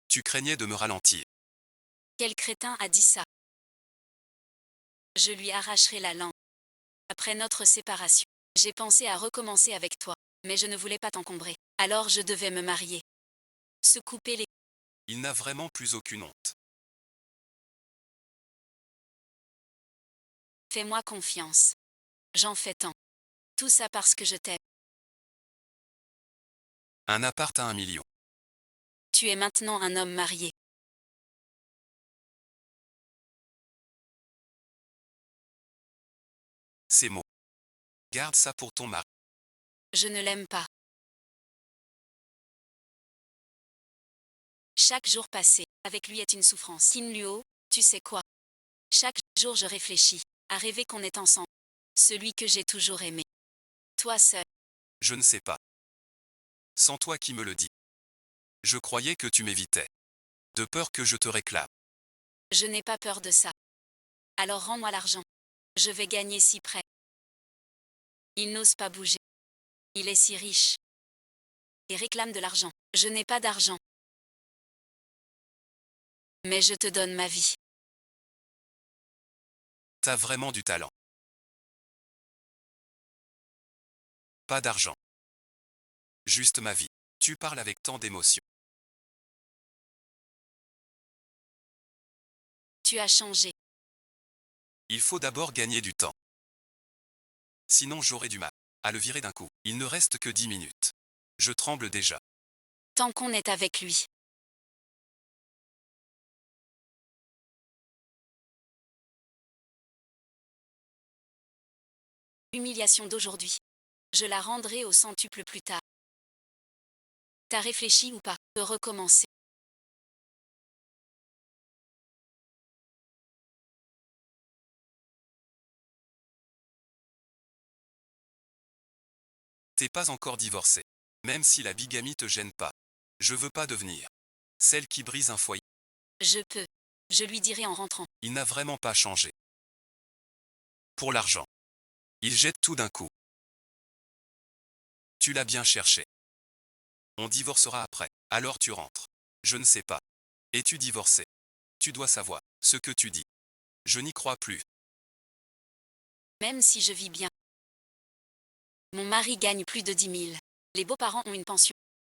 Tu craignais de me ralentir. Quel crétin a dit ça? Je lui arracherai la langue. Après notre séparation, j'ai pensé à recommencer avec toi, mais je ne voulais pas t'encombrer. Alors je devais me marier. Se couper les... Il n'a vraiment plus aucune honte. Fais-moi confiance. J'en fais tant. Tout ça parce que je t'aime. Un appart à 1 million. Tu es maintenant un homme marié. Ces mots. Garde ça pour ton mari. Je ne l'aime pas. Chaque jour passé avec lui est une souffrance. Kim Luo, tu sais quoi? Chaque jour je réfléchis à rêver qu'on est ensemble. Celui que j'ai toujours aimé. Toi seul. Je ne sais pas. Sans toi qui me le dis. Je croyais que tu m'évitais. De peur que je te réclame. Je n'ai pas peur de ça. Alors rends-moi l'argent. Je vais gagner si près. Il n'ose pas bouger. Il est si riche. Et réclame de l'argent. Je n'ai pas d'argent. Mais je te donne ma vie. T'as vraiment du talent. Pas d'argent. Juste ma vie. Tu parles avec tant d'émotion. Tu as changé. Il faut d'abord gagner du temps. Sinon j'aurai du mal à le virer d'un coup. Il ne reste que 10 minutes. Je tremble déjà. Tant qu'on est avec lui. Humiliation d'aujourd'hui. Je la rendrai au centuple plus tard. T'as réfléchi ou pas? De recommencer. T'es pas encore divorcé. Même si la bigamie te gêne pas. Je veux pas devenir celle qui brise un foyer. Je peux. Je lui dirai en rentrant. Il n'a vraiment pas changé. Pour l'argent. Il jette tout d'un coup. Tu l'as bien cherché. On divorcera après. Alors tu rentres. Je ne sais pas. Es-tu divorcé? Tu dois savoir ce que tu dis. Je n'y crois plus. Même si je vis bien. Mon mari gagne plus de 10 000. Les beaux-parents ont une pension.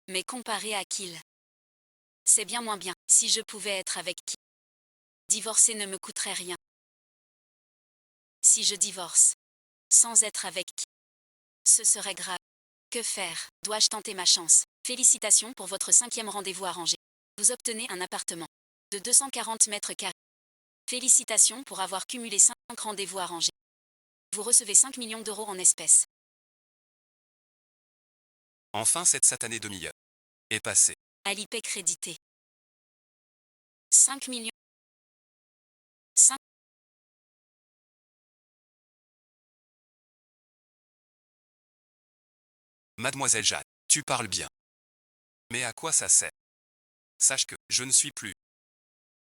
Mais comparé à Kill, c'est bien moins bien. Si je pouvais être avec qui, divorcer ne me coûterait rien. Si je divorce, sans être avec qui, ce serait grave. Que faire? Dois-je tenter ma chance? Félicitations pour votre 5e rendez-vous arrangé. Vous obtenez un appartement de 240 mètres carrés. Félicitations pour avoir cumulé 5 rendez-vous arrangés. Vous recevez 5 millions d'euros en espèces. Enfin cette satanée demi-heure est passée. Alipay crédité. 5 millions. 5. Mademoiselle Jeanne, tu parles bien. Mais à quoi ça sert? Sache que je ne suis plus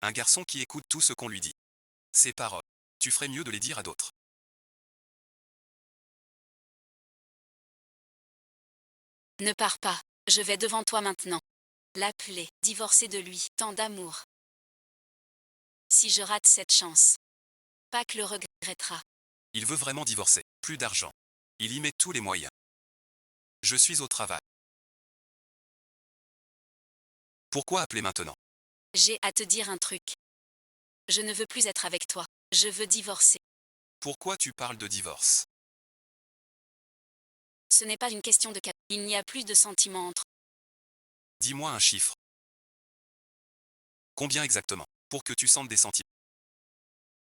un garçon qui écoute tout ce qu'on lui dit. Ces paroles, tu ferais mieux de les dire à d'autres. Ne pars pas, je vais devant toi maintenant. L'appeler, divorcer de lui, tant d'amour. Si je rate cette chance, Pâques le regrettera. Il veut vraiment divorcer. Plus d'argent. Il y met tous les moyens. Je suis au travail. Pourquoi appeler maintenant? J'ai à te dire un truc. Je ne veux plus être avec toi. Je veux divorcer. Pourquoi tu parles de divorce? Ce n'est pas une question de cas. Il n'y a plus de sentiments entre. Dis-moi un chiffre. Combien exactement? Pour que tu sentes des sentiments.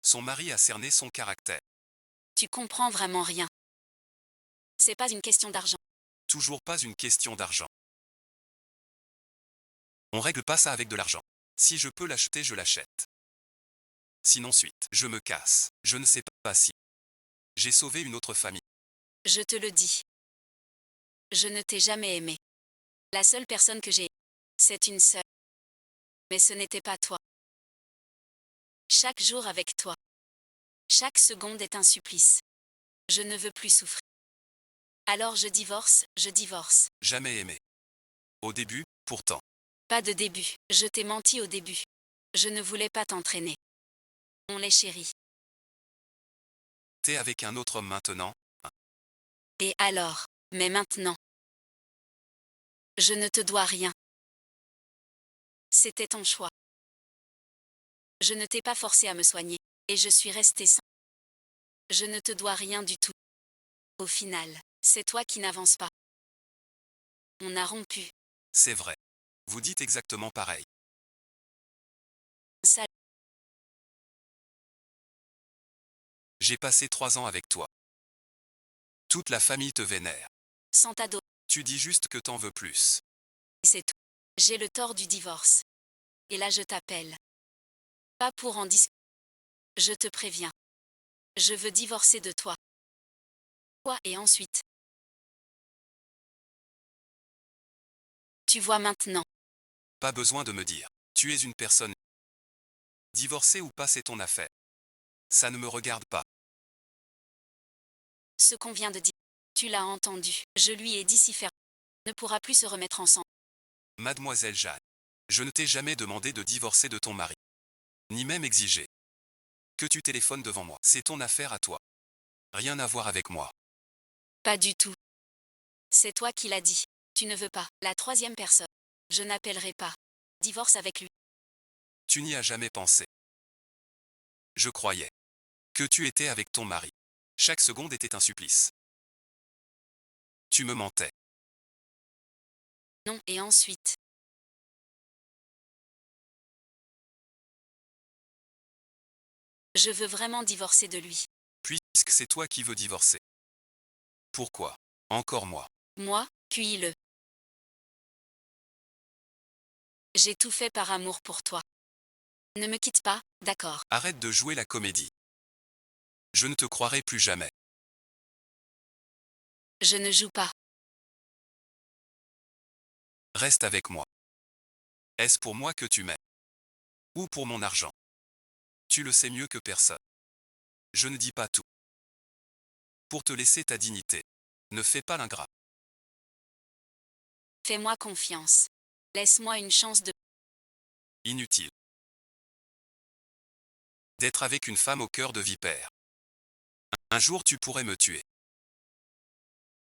Son mari a cerné son caractère. Tu comprends vraiment rien. C'est pas une question d'argent. Toujours pas une question d'argent. On règle pas ça avec de l'argent. Si je peux l'acheter, je l'achète. Sinon ensuite, je me casse. Je ne sais pas si j'ai sauvé une autre famille. Je te le dis. Je ne t'ai jamais aimé. La seule personne que j'ai aimée, c'est une seule. Mais ce n'était pas toi. Chaque jour avec toi. Chaque seconde est un supplice. Je ne veux plus souffrir. Alors je divorce, je divorce. Jamais aimé. Au début, pourtant. Pas de début. Je t'ai menti au début. Je ne voulais pas t'entraîner. On les chérit. T'es avec un autre homme maintenant? Et alors? Mais maintenant. Je ne te dois rien. C'était ton choix. Je ne t'ai pas forcé à me soigner. Et je suis restée sain. Je ne te dois rien du tout. Au final, c'est toi qui n'avances pas. On a rompu. C'est vrai. Vous dites exactement pareil. Ça, J'ai passé 3 ans avec toi. Toute la famille te vénère. sans ta dot, Tu dis juste que t'en veux plus. c'est tout. J'ai le tort du divorce. Et là je t'appelle. Pas pour en discuter. Je te préviens. Je veux divorcer de toi. Toi et ensuite. Tu vois maintenant. Pas besoin de me dire. Tu es une personne. Divorcée ou pas, c'est ton affaire. Ça ne me regarde pas. Ce qu'on vient de dire. Tu l'as entendu. Je lui ai dit si faire. Ne pourra plus se remettre ensemble. Mademoiselle Jeanne, je ne t'ai jamais demandé de divorcer de ton mari. Ni même exigé que tu téléphones devant moi. C'est ton affaire à toi. Rien à voir avec moi. Pas du tout. C'est toi qui l'as dit. Tu ne veux pas. La troisième personne. Je n'appellerai pas. Divorce avec lui. Tu n'y as jamais pensé. Je croyais que tu étais avec ton mari. Chaque seconde était un supplice. Tu me mentais. Non, et ensuite. Je veux vraiment divorcer de lui. Puisque c'est toi qui veux divorcer. Pourquoi? Encore moi. Moi, puis-le. J'ai tout fait par amour pour toi. Ne me quitte pas, d'accord. Arrête de jouer la comédie. Je ne te croirai plus jamais. Je ne joue pas. Reste avec moi. Est-ce pour moi que tu m'aimes? Ou pour mon argent? Tu le sais mieux que personne. Je ne dis pas tout. Pour te laisser ta dignité. Ne fais pas l'ingrat. Fais-moi confiance. Laisse-moi une chance de. Inutile. d'être avec une femme au cœur de vipère. Un jour tu pourrais me tuer.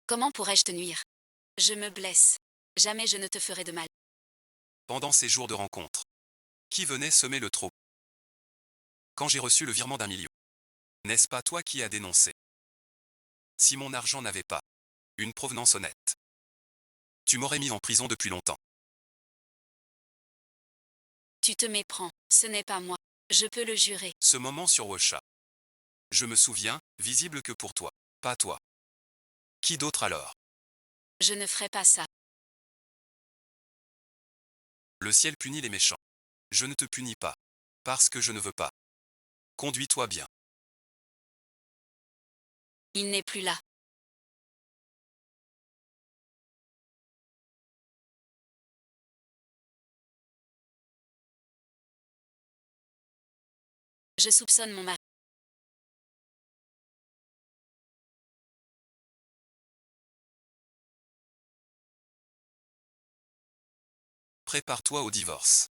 Comment pourrais-je te nuire? Je me blesse. Jamais je ne te ferai de mal. Pendant ces jours de rencontre. Qui venait semer le trouble? Quand j'ai reçu le virement d'1 million. N'est-ce pas toi qui as dénoncé? Si mon argent n'avait pas une provenance honnête, tu m'aurais mis en prison depuis longtemps. Tu te méprends, ce n'est pas moi. Je peux le jurer. Ce moment sur Washa. Je me souviens, visible que pour toi. Pas toi. Qui d'autre alors? Je ne ferai pas ça. Le ciel punit les méchants. Je ne te punis pas. Parce que je ne veux pas. Conduis-toi bien. Il n'est plus là. Je soupçonne mon mari. Prépare-toi au divorce.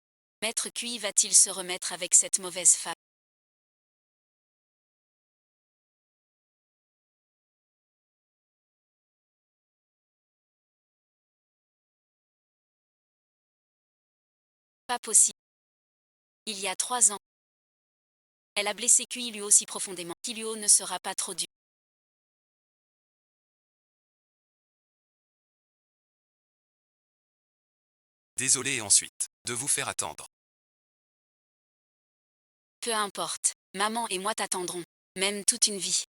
Maître Cui va-t-il se remettre avec cette mauvaise femme? Pas possible. Il y a 3 ans. Elle a blessé Cui lui aussi profondément. Kiluo ne sera pas trop dur. Désolé et ensuite, de vous faire attendre. Peu importe. Maman et moi t'attendrons. Même toute une vie.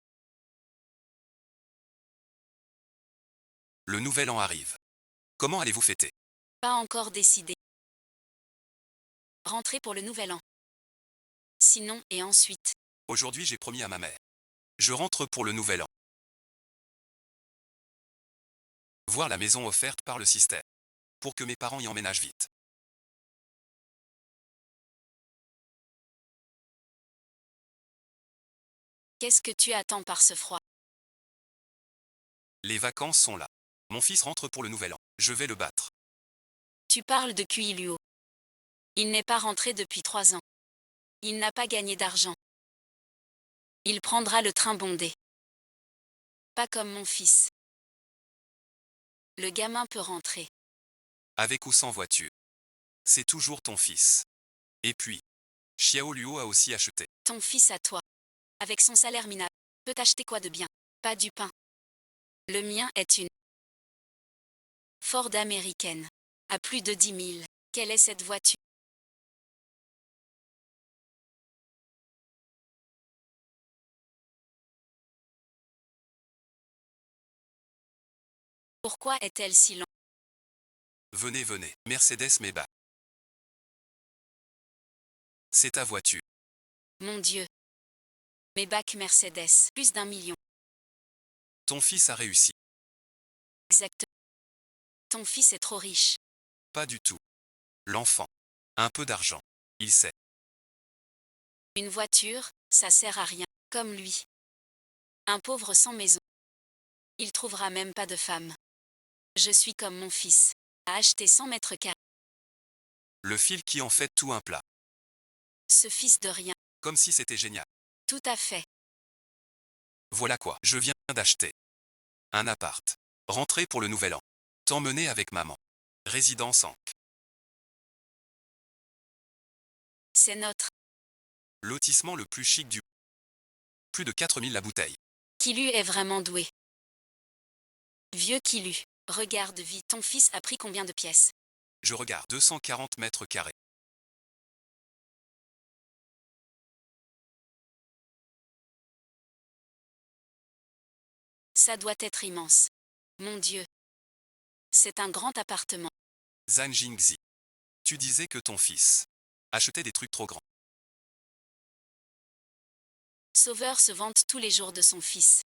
Le nouvel an arrive. Comment allez-vous fêter? Pas encore décidé. Rentrez pour le nouvel an. Sinon, et ensuite. Aujourd'hui j'ai promis à ma mère. Je rentre pour le nouvel an. Voir la maison offerte par le système. Pour que mes parents y emménagent vite. Qu'est-ce que tu attends par ce froid? Les vacances sont là. Mon fils rentre pour le nouvel an. Je vais le battre. Tu parles de Cui Luo. Il n'est pas rentré depuis 3 ans. Il n'a pas gagné d'argent. Il prendra le train bondé. Pas comme mon fils. Le gamin peut rentrer. Avec ou sans voiture. C'est toujours ton fils. Et puis, Xiao Luo a aussi acheté. Ton fils à toi. Avec son salaire minable, peut acheter quoi de bien? Pas du pain. Le mien est une Ford américaine. À plus de 10 000. Quelle est cette voiture? Pourquoi est-elle si lente? Venez, venez. Mercedes Maybach. C'est ta voiture. Mon Dieu. Maybach Mercedes. Plus d'1 million. Ton fils a réussi. Exact. Ton fils est trop riche. Pas du tout. L'enfant. Un peu d'argent. Il sait. Une voiture, ça sert à rien. Comme lui. Un pauvre sans maison. Il trouvera même pas de femme. Je suis comme mon fils. A acheté 100 mètres carrés. Le fil qui en fait tout un plat. Ce fils de rien. Comme si c'était génial. Tout à fait. Voilà quoi. Je viens d'acheter. Un appart. Rentrer pour le nouvel an. T'emmener avec maman. Résidence Ankh. C'est notre. Lotissement le plus chic du. Plus de 4000 la bouteille. Kilu est vraiment doué. Vieux Kilu. Regarde vite, ton fils a pris combien de pièces? Je regarde 240 mètres carrés. Ça doit être immense. Mon Dieu. C'est un grand appartement. Zhang Jingzi. Tu disais que ton fils achetait des trucs trop grands. Sauveur se vante tous les jours de son fils.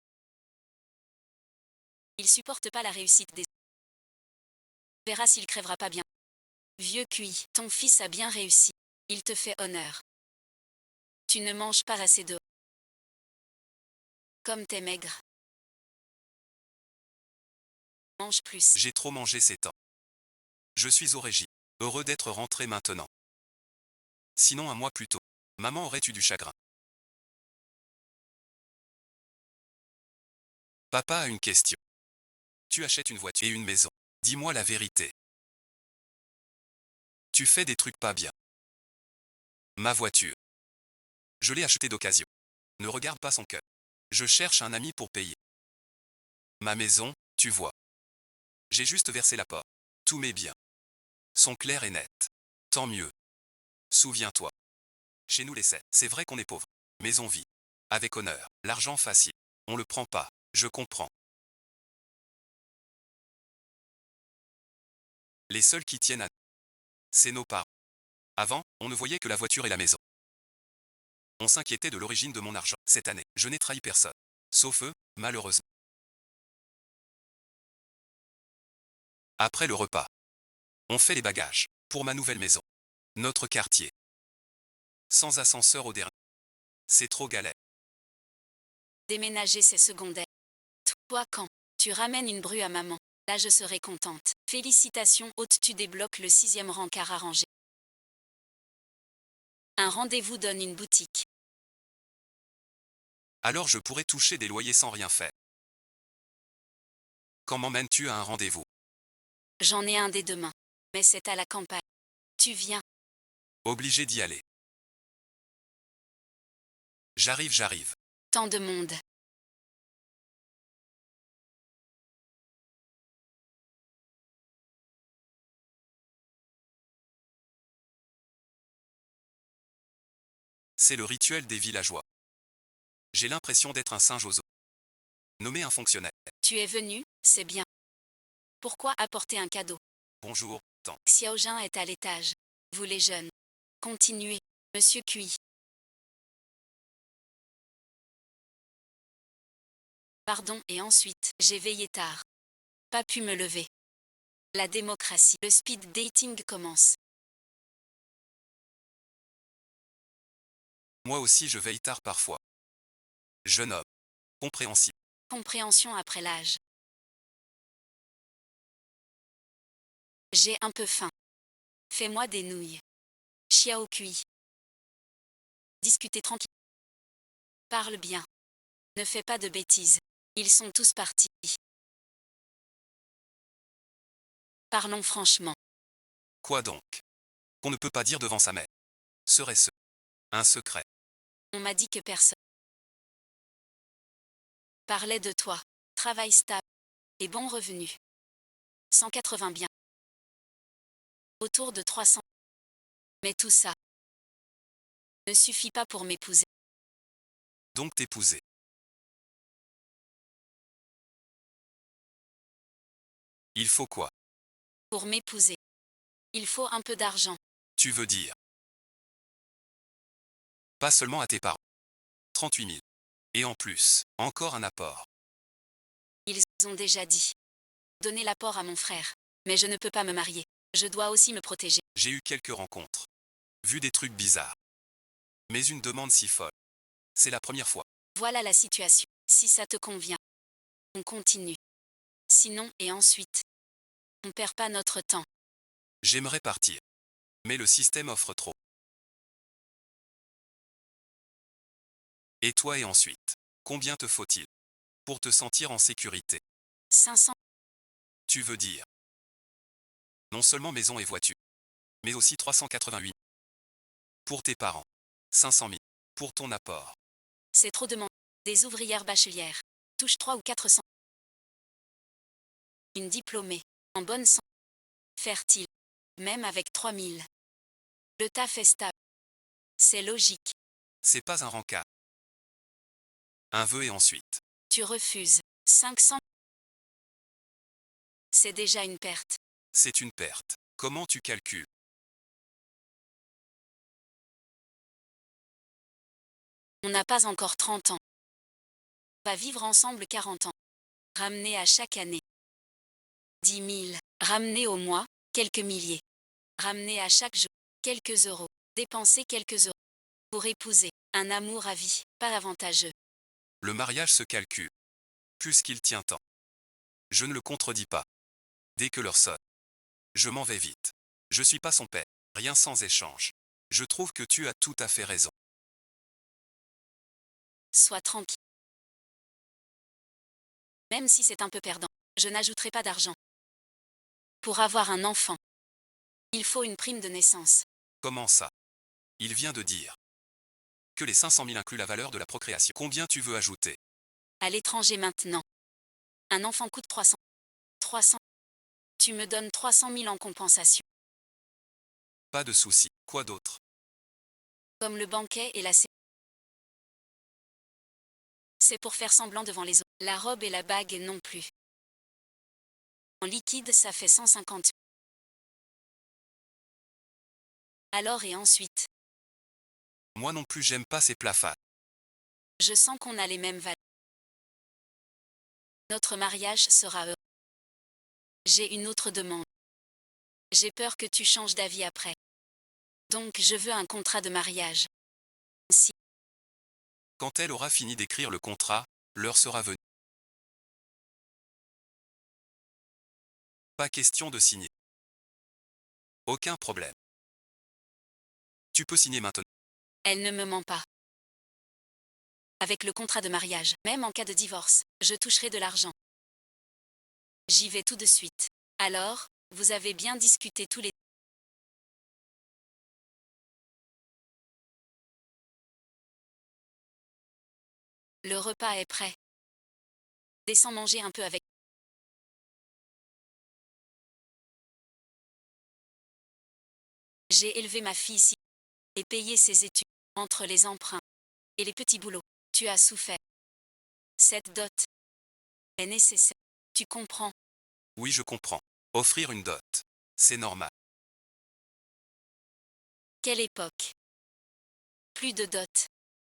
Il supporte pas la réussite des. Verra s'il crèvera pas bien. Vieux cuit, ton fils a bien réussi. Il te fait honneur. Tu ne manges pas assez de. Comme t'es maigre. Mange plus. J'ai trop mangé ces temps. Je suis au régime. Heureux d'être rentré maintenant. Sinon un mois plus tôt, maman aurait eu du chagrin. Papa a une question. Tu achètes une voiture et une maison. Dis-moi la vérité. Tu fais des trucs pas bien. Ma voiture. Je l'ai achetée d'occasion. Ne regarde pas son cœur. Je cherche un ami pour payer. Ma maison, tu vois. J'ai juste versé l'apport. Tous mes biens sont clairs et nets. Tant mieux. Souviens-toi. Chez nous les sept, c'est vrai qu'on est pauvre. Mais on vit. Avec honneur. L'argent facile. On le prend pas. Je comprends. Les seuls qui tiennent à nous, c'est nos parents. Avant, on ne voyait que la voiture et la maison. On s'inquiétait de l'origine de mon argent. Cette année, je n'ai trahi personne. Sauf eux, malheureusement. Après le repas, on fait les bagages. Pour ma nouvelle maison. Notre quartier. Sans ascenseur au dernier. C'est trop galère. Déménager, c'est secondaire. Toi, quand tu ramènes une bru à maman, là je serai contente. Félicitations, hôte, tu débloques le 6e rencard arrangé. Un rendez-vous donne une boutique. Alors je pourrais toucher des loyers sans rien faire. Quand m'emmènes-tu à un rendez-vous? J'en ai un dès demain. Mais c'est à la campagne. Tu viens. Obligé d'y aller. J'arrive. Tant de monde. C'est le rituel des villageois. J'ai l'impression d'être un singe aux eaux. Nommer un fonctionnaire. Tu es venu, c'est bien. Pourquoi apporter un cadeau? Bonjour, tant. Xiaojin est à l'étage. Vous les jeunes. Continuez, Monsieur Cui. Pardon, et ensuite, j'ai veillé tard. Pas pu me lever. La démocratie. Le speed dating commence. Moi aussi je veille tard parfois. Jeune homme. Compréhensible. Compréhension après l'âge. J'ai un peu faim. Fais-moi des nouilles. Xiao Cui. Discutez tranquille. Parle bien. Ne fais pas de bêtises. Ils sont tous partis. Parlons franchement. Quoi donc? Qu'on ne peut pas dire devant sa mère. Serait-ce un secret? On m'a dit que personne parlait de toi. Travail stable. Et bon revenu. 180 biens. Autour de 300. Mais tout ça ne suffit pas pour m'épouser. Donc t'épouser. Il faut quoi? Pour m'épouser, il faut un peu d'argent. Tu veux dire? Pas seulement à tes parents. 38 000. Et en plus, encore un apport. Ils ont déjà dit. Donner l'apport à mon frère. Mais je ne peux pas me marier. Je dois aussi me protéger. J'ai eu quelques rencontres. Vu des trucs bizarres. Mais une demande si folle. C'est la première fois. Voilà la situation. Si ça te convient, on continue. Sinon, et ensuite, on perd pas notre temps. J'aimerais partir. Mais le système offre trop. Et toi et ensuite? Combien te faut-il? Pour te sentir en sécurité. 500. Tu veux dire? Non seulement maison et voiture. Mais aussi 388. Pour tes parents. 500 000. Pour ton apport. C'est trop demandé. Des ouvrières bachelières. Touche 3 ou 400. Une diplômée. En bonne santé. Fertile. Même avec 3000. Le taf est stable. C'est logique. C'est pas un rencard. Un vœu et ensuite. Tu refuses. 500. C'est déjà une perte. C'est une perte. Comment tu calcules? On n'a pas encore 30 ans. On va vivre ensemble 40 ans. Ramener à chaque année. 10 000. Ramener au mois, quelques milliers. Ramener à chaque jour, quelques euros. Dépenser quelques euros. Pour épouser, un amour à vie, pas avantageux. Le mariage se calcule. Puisqu'il tient tant. Je ne le contredis pas. Dès que l'heure sonne. Je m'en vais vite. Je suis pas son père. Rien sans échange. Je trouve que tu as tout à fait raison. Sois tranquille. Même si c'est un peu perdant, je n'ajouterai pas d'argent. Pour avoir un enfant, il faut une prime de naissance. Comment ça? Il vient de dire que les 500 000 incluent la valeur de la procréation. Combien tu veux ajouter? À l'étranger maintenant. Un enfant coûte 300. 300. Tu me donnes 300 000 en compensation. Pas de souci. Quoi d'autre? Comme le banquet et la c'est pour faire semblant devant les autres. La robe et la bague non plus. En liquide, ça fait 150. Alors et ensuite, Moi non plus j'aime pas ces plats fades. je sens qu'on a les mêmes valeurs. Notre mariage sera heureux. J'ai une autre demande. J'ai peur que tu changes d'avis après. Donc je veux un contrat de mariage. Si. Quand elle aura fini d'écrire le contrat, l'heure sera venue. Pas question de signer. Aucun problème. Tu peux signer maintenant. Elle ne me ment pas. Avec le contrat de mariage, même en cas de divorce, je toucherai de l'argent. J'y vais tout de suite. Alors, vous avez bien discuté tous les... Le repas est prêt. Descends manger un peu avec. J'ai élevé ma fille ici et payé ses études. Entre les emprunts et les petits boulots, tu as souffert. Cette dot est nécessaire. Tu comprends? Oui, je comprends. Offrir une dot. C'est normal. Quelle époque? Plus de dot.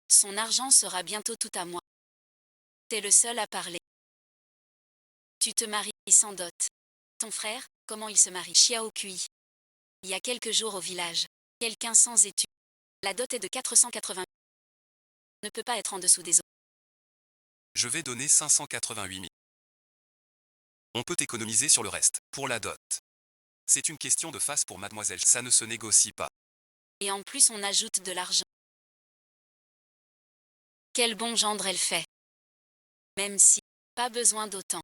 Son argent sera bientôt tout à moi. T'es le seul à parler. Tu te maries sans dot. Ton frère, comment il se marie? Xiao Kui. Il y a quelques jours au village. Quelqu'un sans études. La dot est de 480. Ne peut pas être en dessous des autres. Je vais donner 588 000. On peut économiser sur le reste. Pour la dot. C'est une question de face pour mademoiselle. Ça ne se négocie pas. Et en plus on ajoute de l'argent. Quel bon gendre elle fait. Même si, pas besoin d'autant.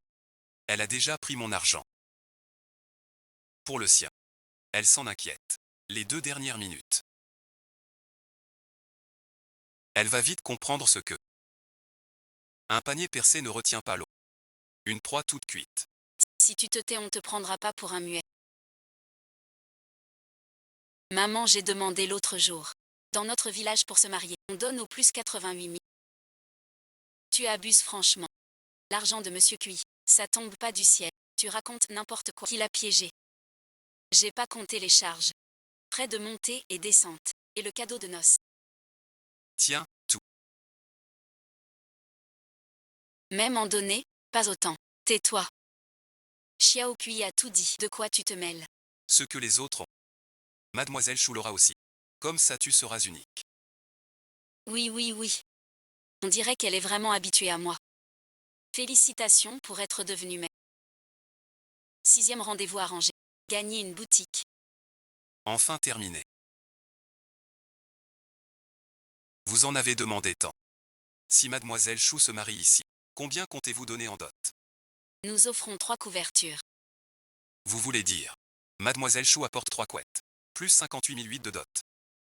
Elle a déjà pris mon argent. Pour le sien. Elle s'en inquiète. Les 2 dernières minutes. Elle va vite comprendre ce que un panier percé ne retient pas l'eau. Une proie toute cuite. Si tu te tais, on te prendra pas pour un muet. Maman, j'ai demandé l'autre jour. Dans notre village pour se marier, on donne au plus 88 000. Tu abuses franchement. L'argent de Monsieur Cui, ça tombe pas du ciel. Tu racontes n'importe quoi. Qui l'a piégé? J'ai pas compté les charges. Frais de montée et descente. Et le cadeau de noces. Tiens, tout. Même en données, pas autant. Tais-toi. Xiao Cui a tout dit. De quoi tu te mêles? Ce que les autres ont. Mademoiselle Chou l'aura aussi. Comme ça tu seras unique. Oui, oui, oui. On dirait qu'elle est vraiment habituée à moi. Félicitations pour être devenue mère. 6e rendez-vous arrangé. Gagner une boutique. Enfin terminé. Vous en avez demandé tant. Si mademoiselle Chou se marie ici, combien comptez-vous donner en dot? Nous offrons 3 couvertures. Vous voulez dire. Mademoiselle Chou apporte 3 couettes. Plus 58 008 de dot.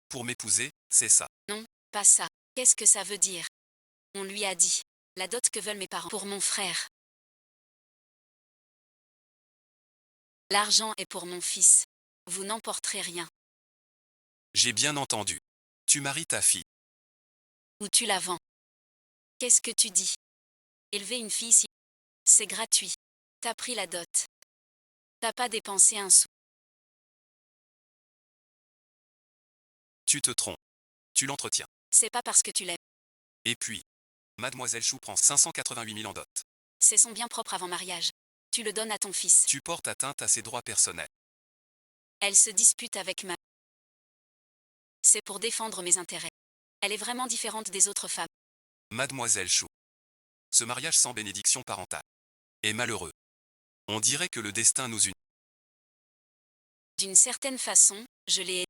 Pour m'épouser, c'est ça. Non, pas ça. Qu'est-ce que ça veut dire? On lui a dit. La dot que veulent mes parents pour mon frère. L'argent est pour mon fils. Vous n'emporterez rien. J'ai bien entendu. Tu maries ta fille. Ou tu la vends. Qu'est-ce que tu dis? Élever une fille si... C'est gratuit. T'as pris la dot. T'as pas dépensé un sou. Tu te trompes. Tu l'entretiens. C'est pas parce que tu l'aimes. Et puis, mademoiselle Chou prend 588 000 en dot. C'est son bien propre avant mariage. Tu le donnes à ton fils. Tu portes atteinte à ses droits personnels. Elle se dispute avec ma... C'est pour défendre mes intérêts. Elle est vraiment différente des autres femmes. Mademoiselle Chou. Ce mariage sans bénédiction parentale est malheureux. On dirait que le destin nous unit. D'une certaine façon, je l'ai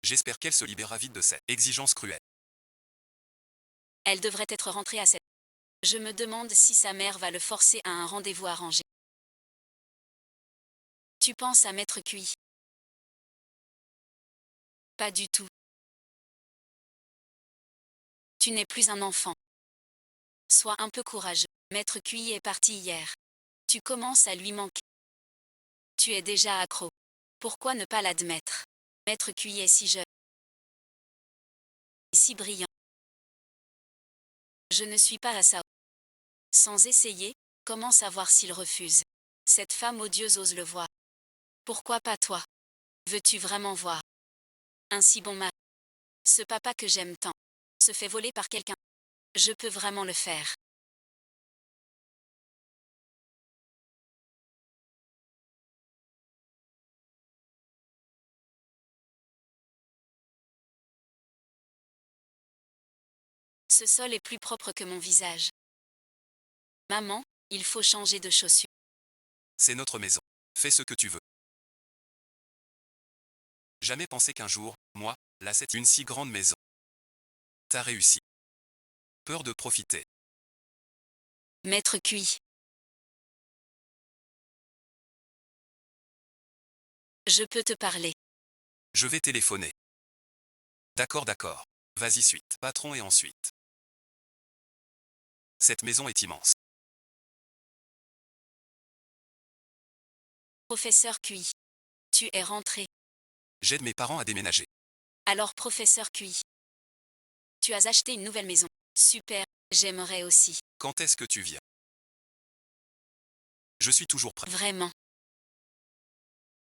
J'espère qu'elle se libérera vite de cette exigence cruelle. Elle devrait être rentrée à 7. Je me demande si sa mère va le forcer à un rendez-vous arrangé. Tu penses à Maître Cui? Pas du tout. Tu n'es plus un enfant. Sois un peu courageux. Maître Cui est parti hier. Tu commences à lui manquer. Tu es déjà accro. Pourquoi ne pas l'admettre? Maître Cui est si jeune. Si brillant. Je ne suis pas à ça. Sans essayer, comment savoir s'il refuse? Cette femme odieuse ose le voir. Pourquoi pas toi? Veux-tu vraiment voir? Un si bon mari. Ce papa que j'aime tant. Se fait voler par quelqu'un. Je peux vraiment le faire. Ce sol est plus propre que mon visage. Maman, il faut changer de chaussures. C'est notre maison. Fais ce que tu veux. Jamais pensé qu'un jour, moi, là c'est une si grande maison. T'as réussi. Peur de profiter. Maître Cui. Je peux te parler. Je vais téléphoner. D'accord, d'accord. Vas-y suite. Patron et ensuite. Cette maison est immense. Professeur Cui. Tu es rentré. J'aide mes parents à déménager. Alors professeur Cui. Tu as acheté une nouvelle maison. Super, j'aimerais aussi. Quand est-ce que tu viens? Je suis toujours prêt. Vraiment.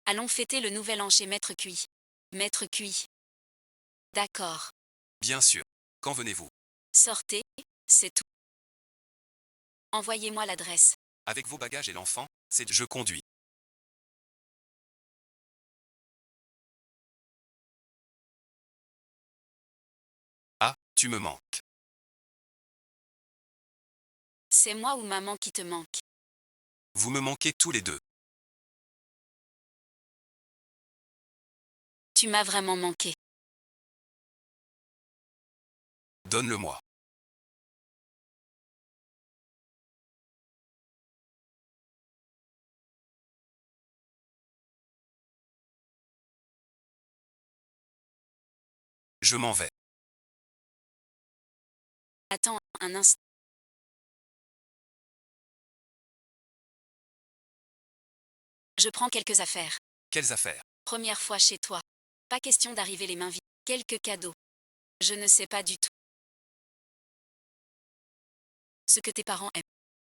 Allons fêter le nouvel an chez Maître Cui. Maître Cui. D'accord. Bien sûr. Quand venez-vous? Sortez, c'est tout. Envoyez-moi l'adresse. Avec vos bagages et l'enfant, c'est je conduis. Ah, tu me manques. C'est moi ou maman qui te manque? Vous me manquez tous les deux. Tu m'as vraiment manqué. Donne-le-moi. Je m'en vais. Attends un instant. Je prends quelques affaires. Quelles affaires? Première fois chez toi. Pas question d'arriver les mains vides. Quelques cadeaux. Je ne sais pas du tout ce que tes parents aiment.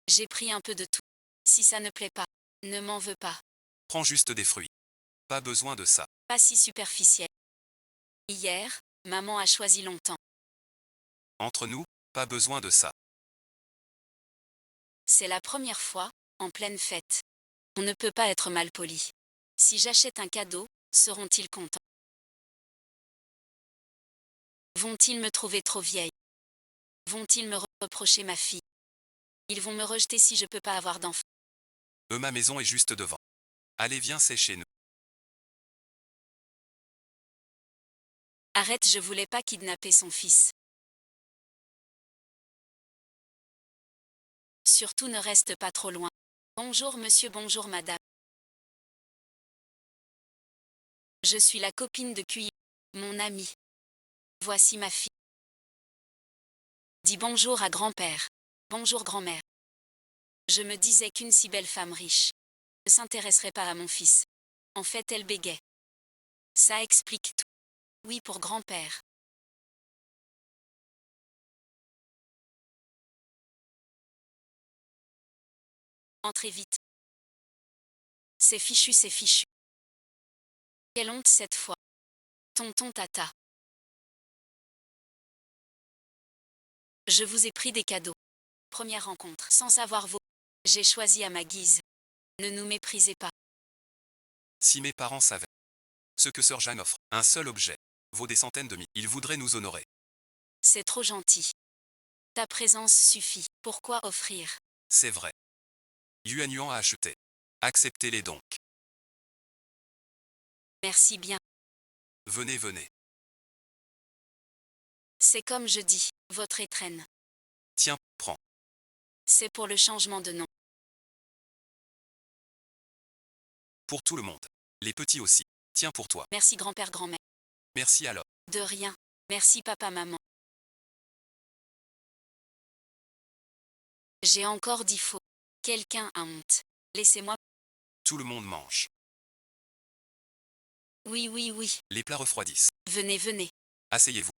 J'ai pris un peu de tout. Si ça ne plaît pas, ne m'en veux pas. Prends juste des fruits. Pas besoin de ça. Pas si superficiel. Hier, maman a choisi longtemps. Entre nous, pas besoin de ça. C'est la première fois, en pleine fête. On ne peut pas être mal poli. Si j'achète un cadeau, seront-ils contents? Vont-ils me trouver trop vieille? Vont-ils me reprocher ma fille? Ils vont me rejeter si je peux pas avoir d'enfant. Ma maison est juste devant. Allez, viens, c'est chez nous. Arrête, je voulais pas kidnapper son fils. Surtout ne reste pas trop loin. Bonjour monsieur, bonjour madame. Je suis la copine de Cuy, mon amie. Voici ma fille. Dis bonjour à grand-père. Bonjour grand-mère. Je me disais qu'une si belle femme riche ne s'intéresserait pas à mon fils. En fait, elle bégait. Ça explique tout. Oui pour grand-père. Entrez vite. C'est fichu, c'est fichu. Quelle honte cette fois. Tonton Tata. Je vous ai pris des cadeaux. Première rencontre, sans savoir vos. J'ai choisi à ma guise. Ne nous méprisez pas. Si mes parents savaient ce que Sir Jeanne offre, un seul objet, vaut des centaines de mille, ils voudraient nous honorer. C'est trop gentil. Ta présence suffit. Pourquoi offrir? C'est vrai. Yuan Yuan a acheté. Acceptez-les donc. Merci bien. Venez, venez. C'est comme je dis, votre étrenne. Tiens, prends. C'est pour le changement de nom. Pour tout le monde. Les petits aussi. Tiens pour toi. Merci grand-père, grand-mère. Merci alors. De rien. Merci papa, maman. J'ai encore dit faux. Quelqu'un a honte. Laissez-moi. Tout le monde mange. Oui, oui, oui. Les plats refroidissent. Venez, venez. Asseyez-vous.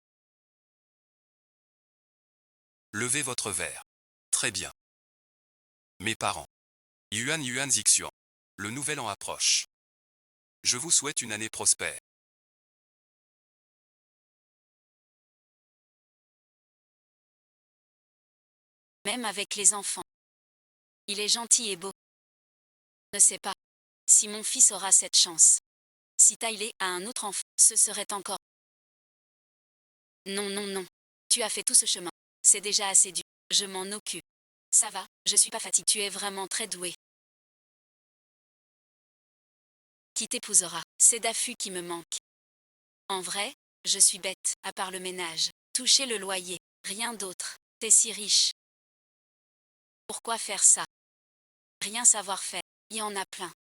Levez votre verre. Très bien. Mes parents. Yuan Yuan Zixuan. Le nouvel an approche. Je vous souhaite une année prospère. Même avec les enfants. Il est gentil et beau. Je ne sais pas si mon fils aura cette chance. Si Tyler a un autre enfant, ce serait encore. Non, non, non. Tu as fait tout ce chemin. C'est déjà assez dur. Je m'en occupe. Ça va, je suis pas fatiguée. Tu es vraiment très doué. Qui t'épousera? C'est Dafu qui me manque. En vrai, je suis bête, à part le ménage. Toucher le loyer, rien d'autre. T'es si riche. Pourquoi faire ça? Rien savoir faire. Il y en a plein.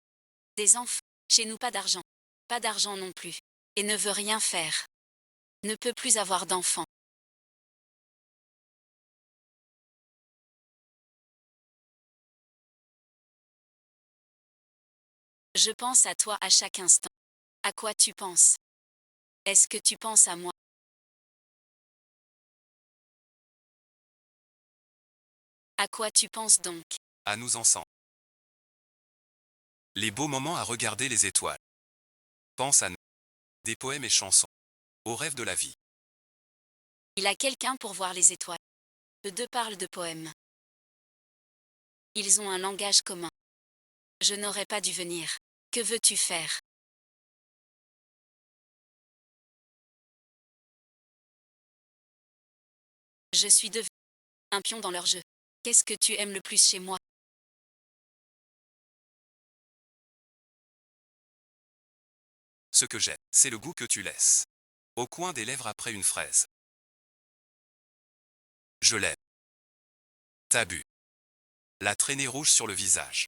Des enfants. Chez nous pas d'argent. Pas d'argent non plus. Et ne veut rien faire. Ne peut plus avoir d'enfants. Je pense à toi à chaque instant. À quoi tu penses? Est-ce que tu penses à moi? À quoi tu penses donc? À nous ensemble. Les beaux moments à regarder les étoiles. Pense à nous. Des poèmes et chansons. Au rêve de la vie. Il a quelqu'un pour voir les étoiles. Eux deux parlent de poèmes. Ils ont un langage commun. Je n'aurais pas dû venir. Que veux-tu faire? Je suis devenu un pion dans leur jeu. Qu'est-ce que tu aimes le plus chez moi? Ce que j'aime, c'est le goût que tu laisses. Au coin des lèvres après une fraise. Je l'aime. T'as bu. La traînée rouge sur le visage.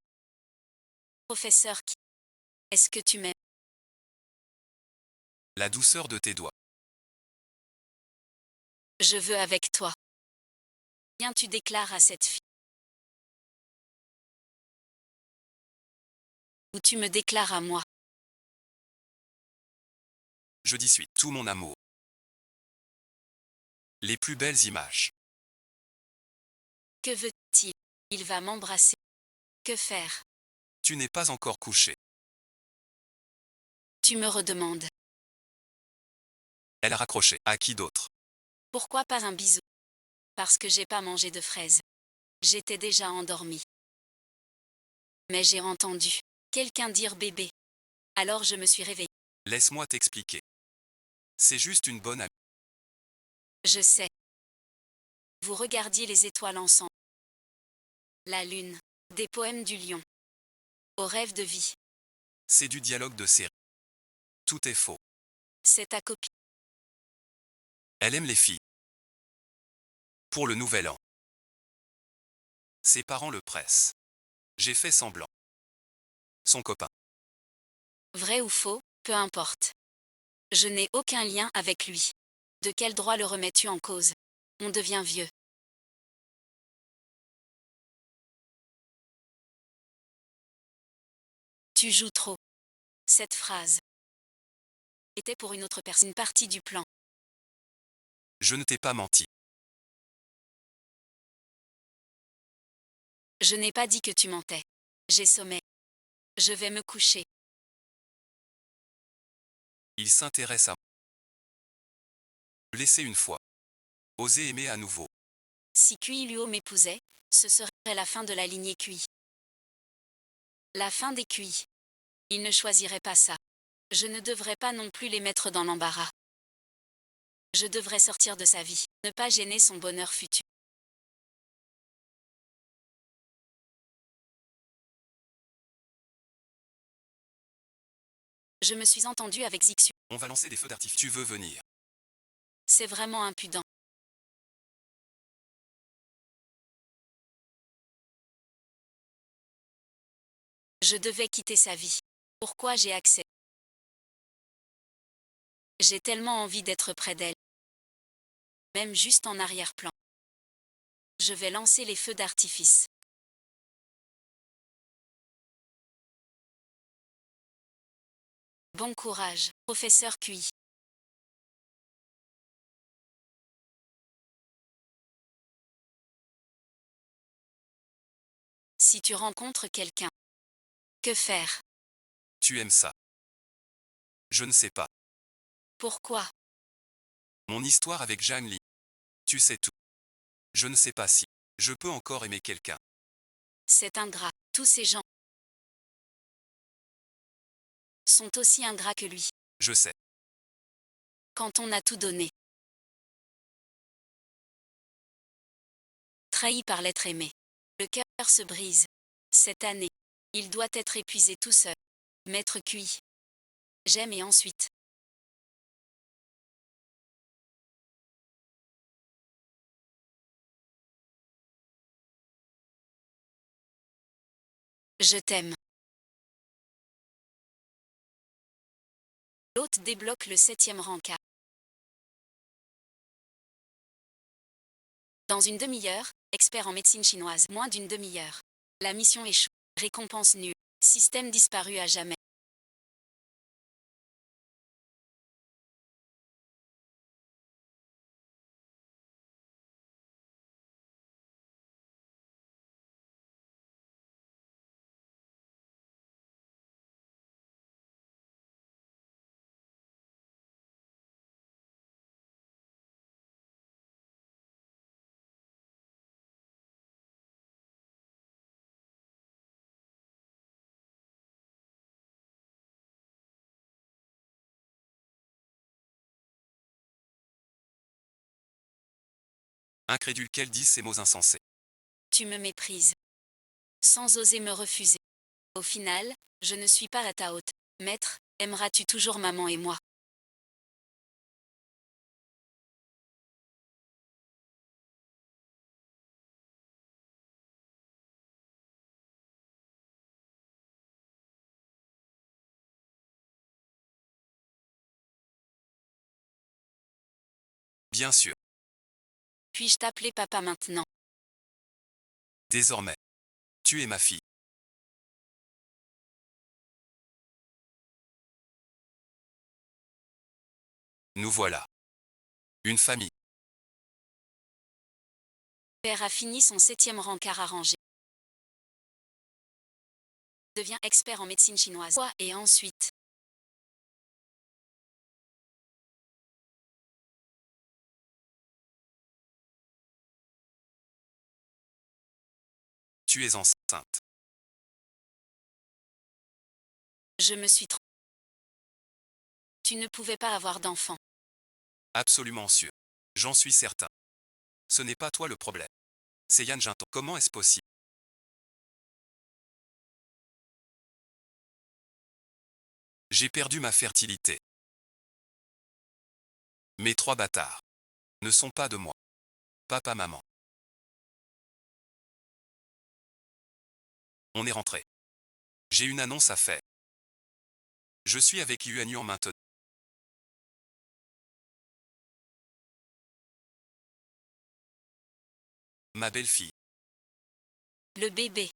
Professeur qui? Est-ce que tu m'aimes? La douceur de tes doigts. Je veux avec toi. Bien tu déclares à cette fille. Ou tu me déclares à moi. Je dis suite tout mon amour. Les plus belles images. Que veut-il? Il va m'embrasser. Que faire? Tu n'es pas encore couché. Tu me redemandes. Elle a raccroché. À qui d'autre? Pourquoi pas un bisou? Parce que j'ai pas mangé de fraises. J'étais déjà endormie. Mais j'ai entendu quelqu'un dire bébé. Alors je me suis réveillée. Laisse-moi t'expliquer. C'est juste une bonne amie. Je sais. Vous regardiez les étoiles ensemble. La lune. Des poèmes du lion. Au rêve de vie. C'est du dialogue de série. Tout est faux. C'est ta copine. Elle aime les filles. Pour le nouvel an. Ses parents le pressent. J'ai fait semblant. Son copain. Vrai ou faux, peu importe. Je n'ai aucun lien avec lui. De quel droit le remets-tu en cause? On devient vieux. Tu joues trop. Cette phrase était pour une autre personne, une partie du plan. Je ne t'ai pas menti. Je n'ai pas dit que tu mentais. J'ai sommeil. Je vais me coucher. Il s'intéresse à moi. Laisser une fois. Oser aimer à nouveau. Si Cuy-Luo m'épousait, ce serait la fin de la lignée Cuy. La fin des Cuy. Il ne choisirait pas ça. Je ne devrais pas non plus les mettre dans l'embarras. Je devrais sortir de sa vie, ne pas gêner son bonheur futur. Je me suis entendue avec Zixu. On va lancer des feux d'artifice. Tu veux venir? C'est vraiment impudent. Je devais quitter sa vie. Pourquoi j'ai accepté? J'ai tellement envie d'être près d'elle. Même juste en arrière-plan. Je vais lancer les feux d'artifice. Bon courage, professeur QI. Si tu rencontres quelqu'un, que faire? Tu aimes ça? Je ne sais pas. Pourquoi? Mon histoire avec Jeanne Lee. Tu sais tout. Je ne sais pas si je peux encore aimer quelqu'un. C'est ingrat. Tous ces gens sont aussi ingrats que lui. Je sais. Quand on a tout donné. Trahi par l'être aimé. Le cœur se brise. Cette année, il doit être épuisé tout seul. Maître QI. J'aime et ensuite. Je t'aime. L'hôte débloque le 7e rencard. Dans une demi-heure, expert en médecine chinoise. Moins d'une demi-heure. La mission échoue. Récompense nulle. Système disparu à jamais. Incrédule qu'elle dise ces mots insensés. Tu me méprises. Sans oser me refuser. Au final, je ne suis pas à ta haute. Maître, aimeras-tu toujours maman et moi? Bien sûr. Puis-je t'appeler papa maintenant? Désormais. Tu es ma fille. Nous voilà. Une famille. Père a fini son 7e rencard arrangé. Devient expert en médecine chinoise. Quoi? Et ensuite? Tu es enceinte. Je me suis trompée. Tu ne pouvais pas avoir d'enfant. Absolument sûr. J'en suis certain. Ce n'est pas toi le problème. C'est Yann Jinton. Comment est-ce possible? J'ai perdu ma fertilité. Mes 3 bâtards ne sont pas de moi. Papa, maman. On est rentré. J'ai une annonce à faire. Je suis avec Yuan Yuan maintenant. Ma belle-fille. Le bébé.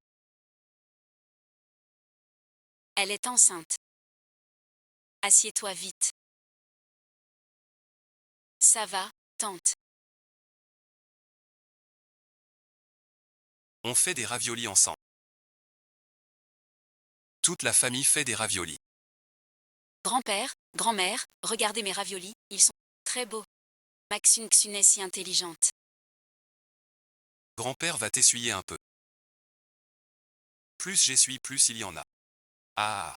Elle est enceinte. Assieds-toi vite. Ça va, tante. On fait des raviolis ensemble. Toute la famille fait des raviolis. Grand-père, grand-mère, regardez mes raviolis, ils sont très beaux. Maxune Xune est si intelligente. Grand-père va t'essuyer un peu. Plus j'essuie, plus il y en a. Ah.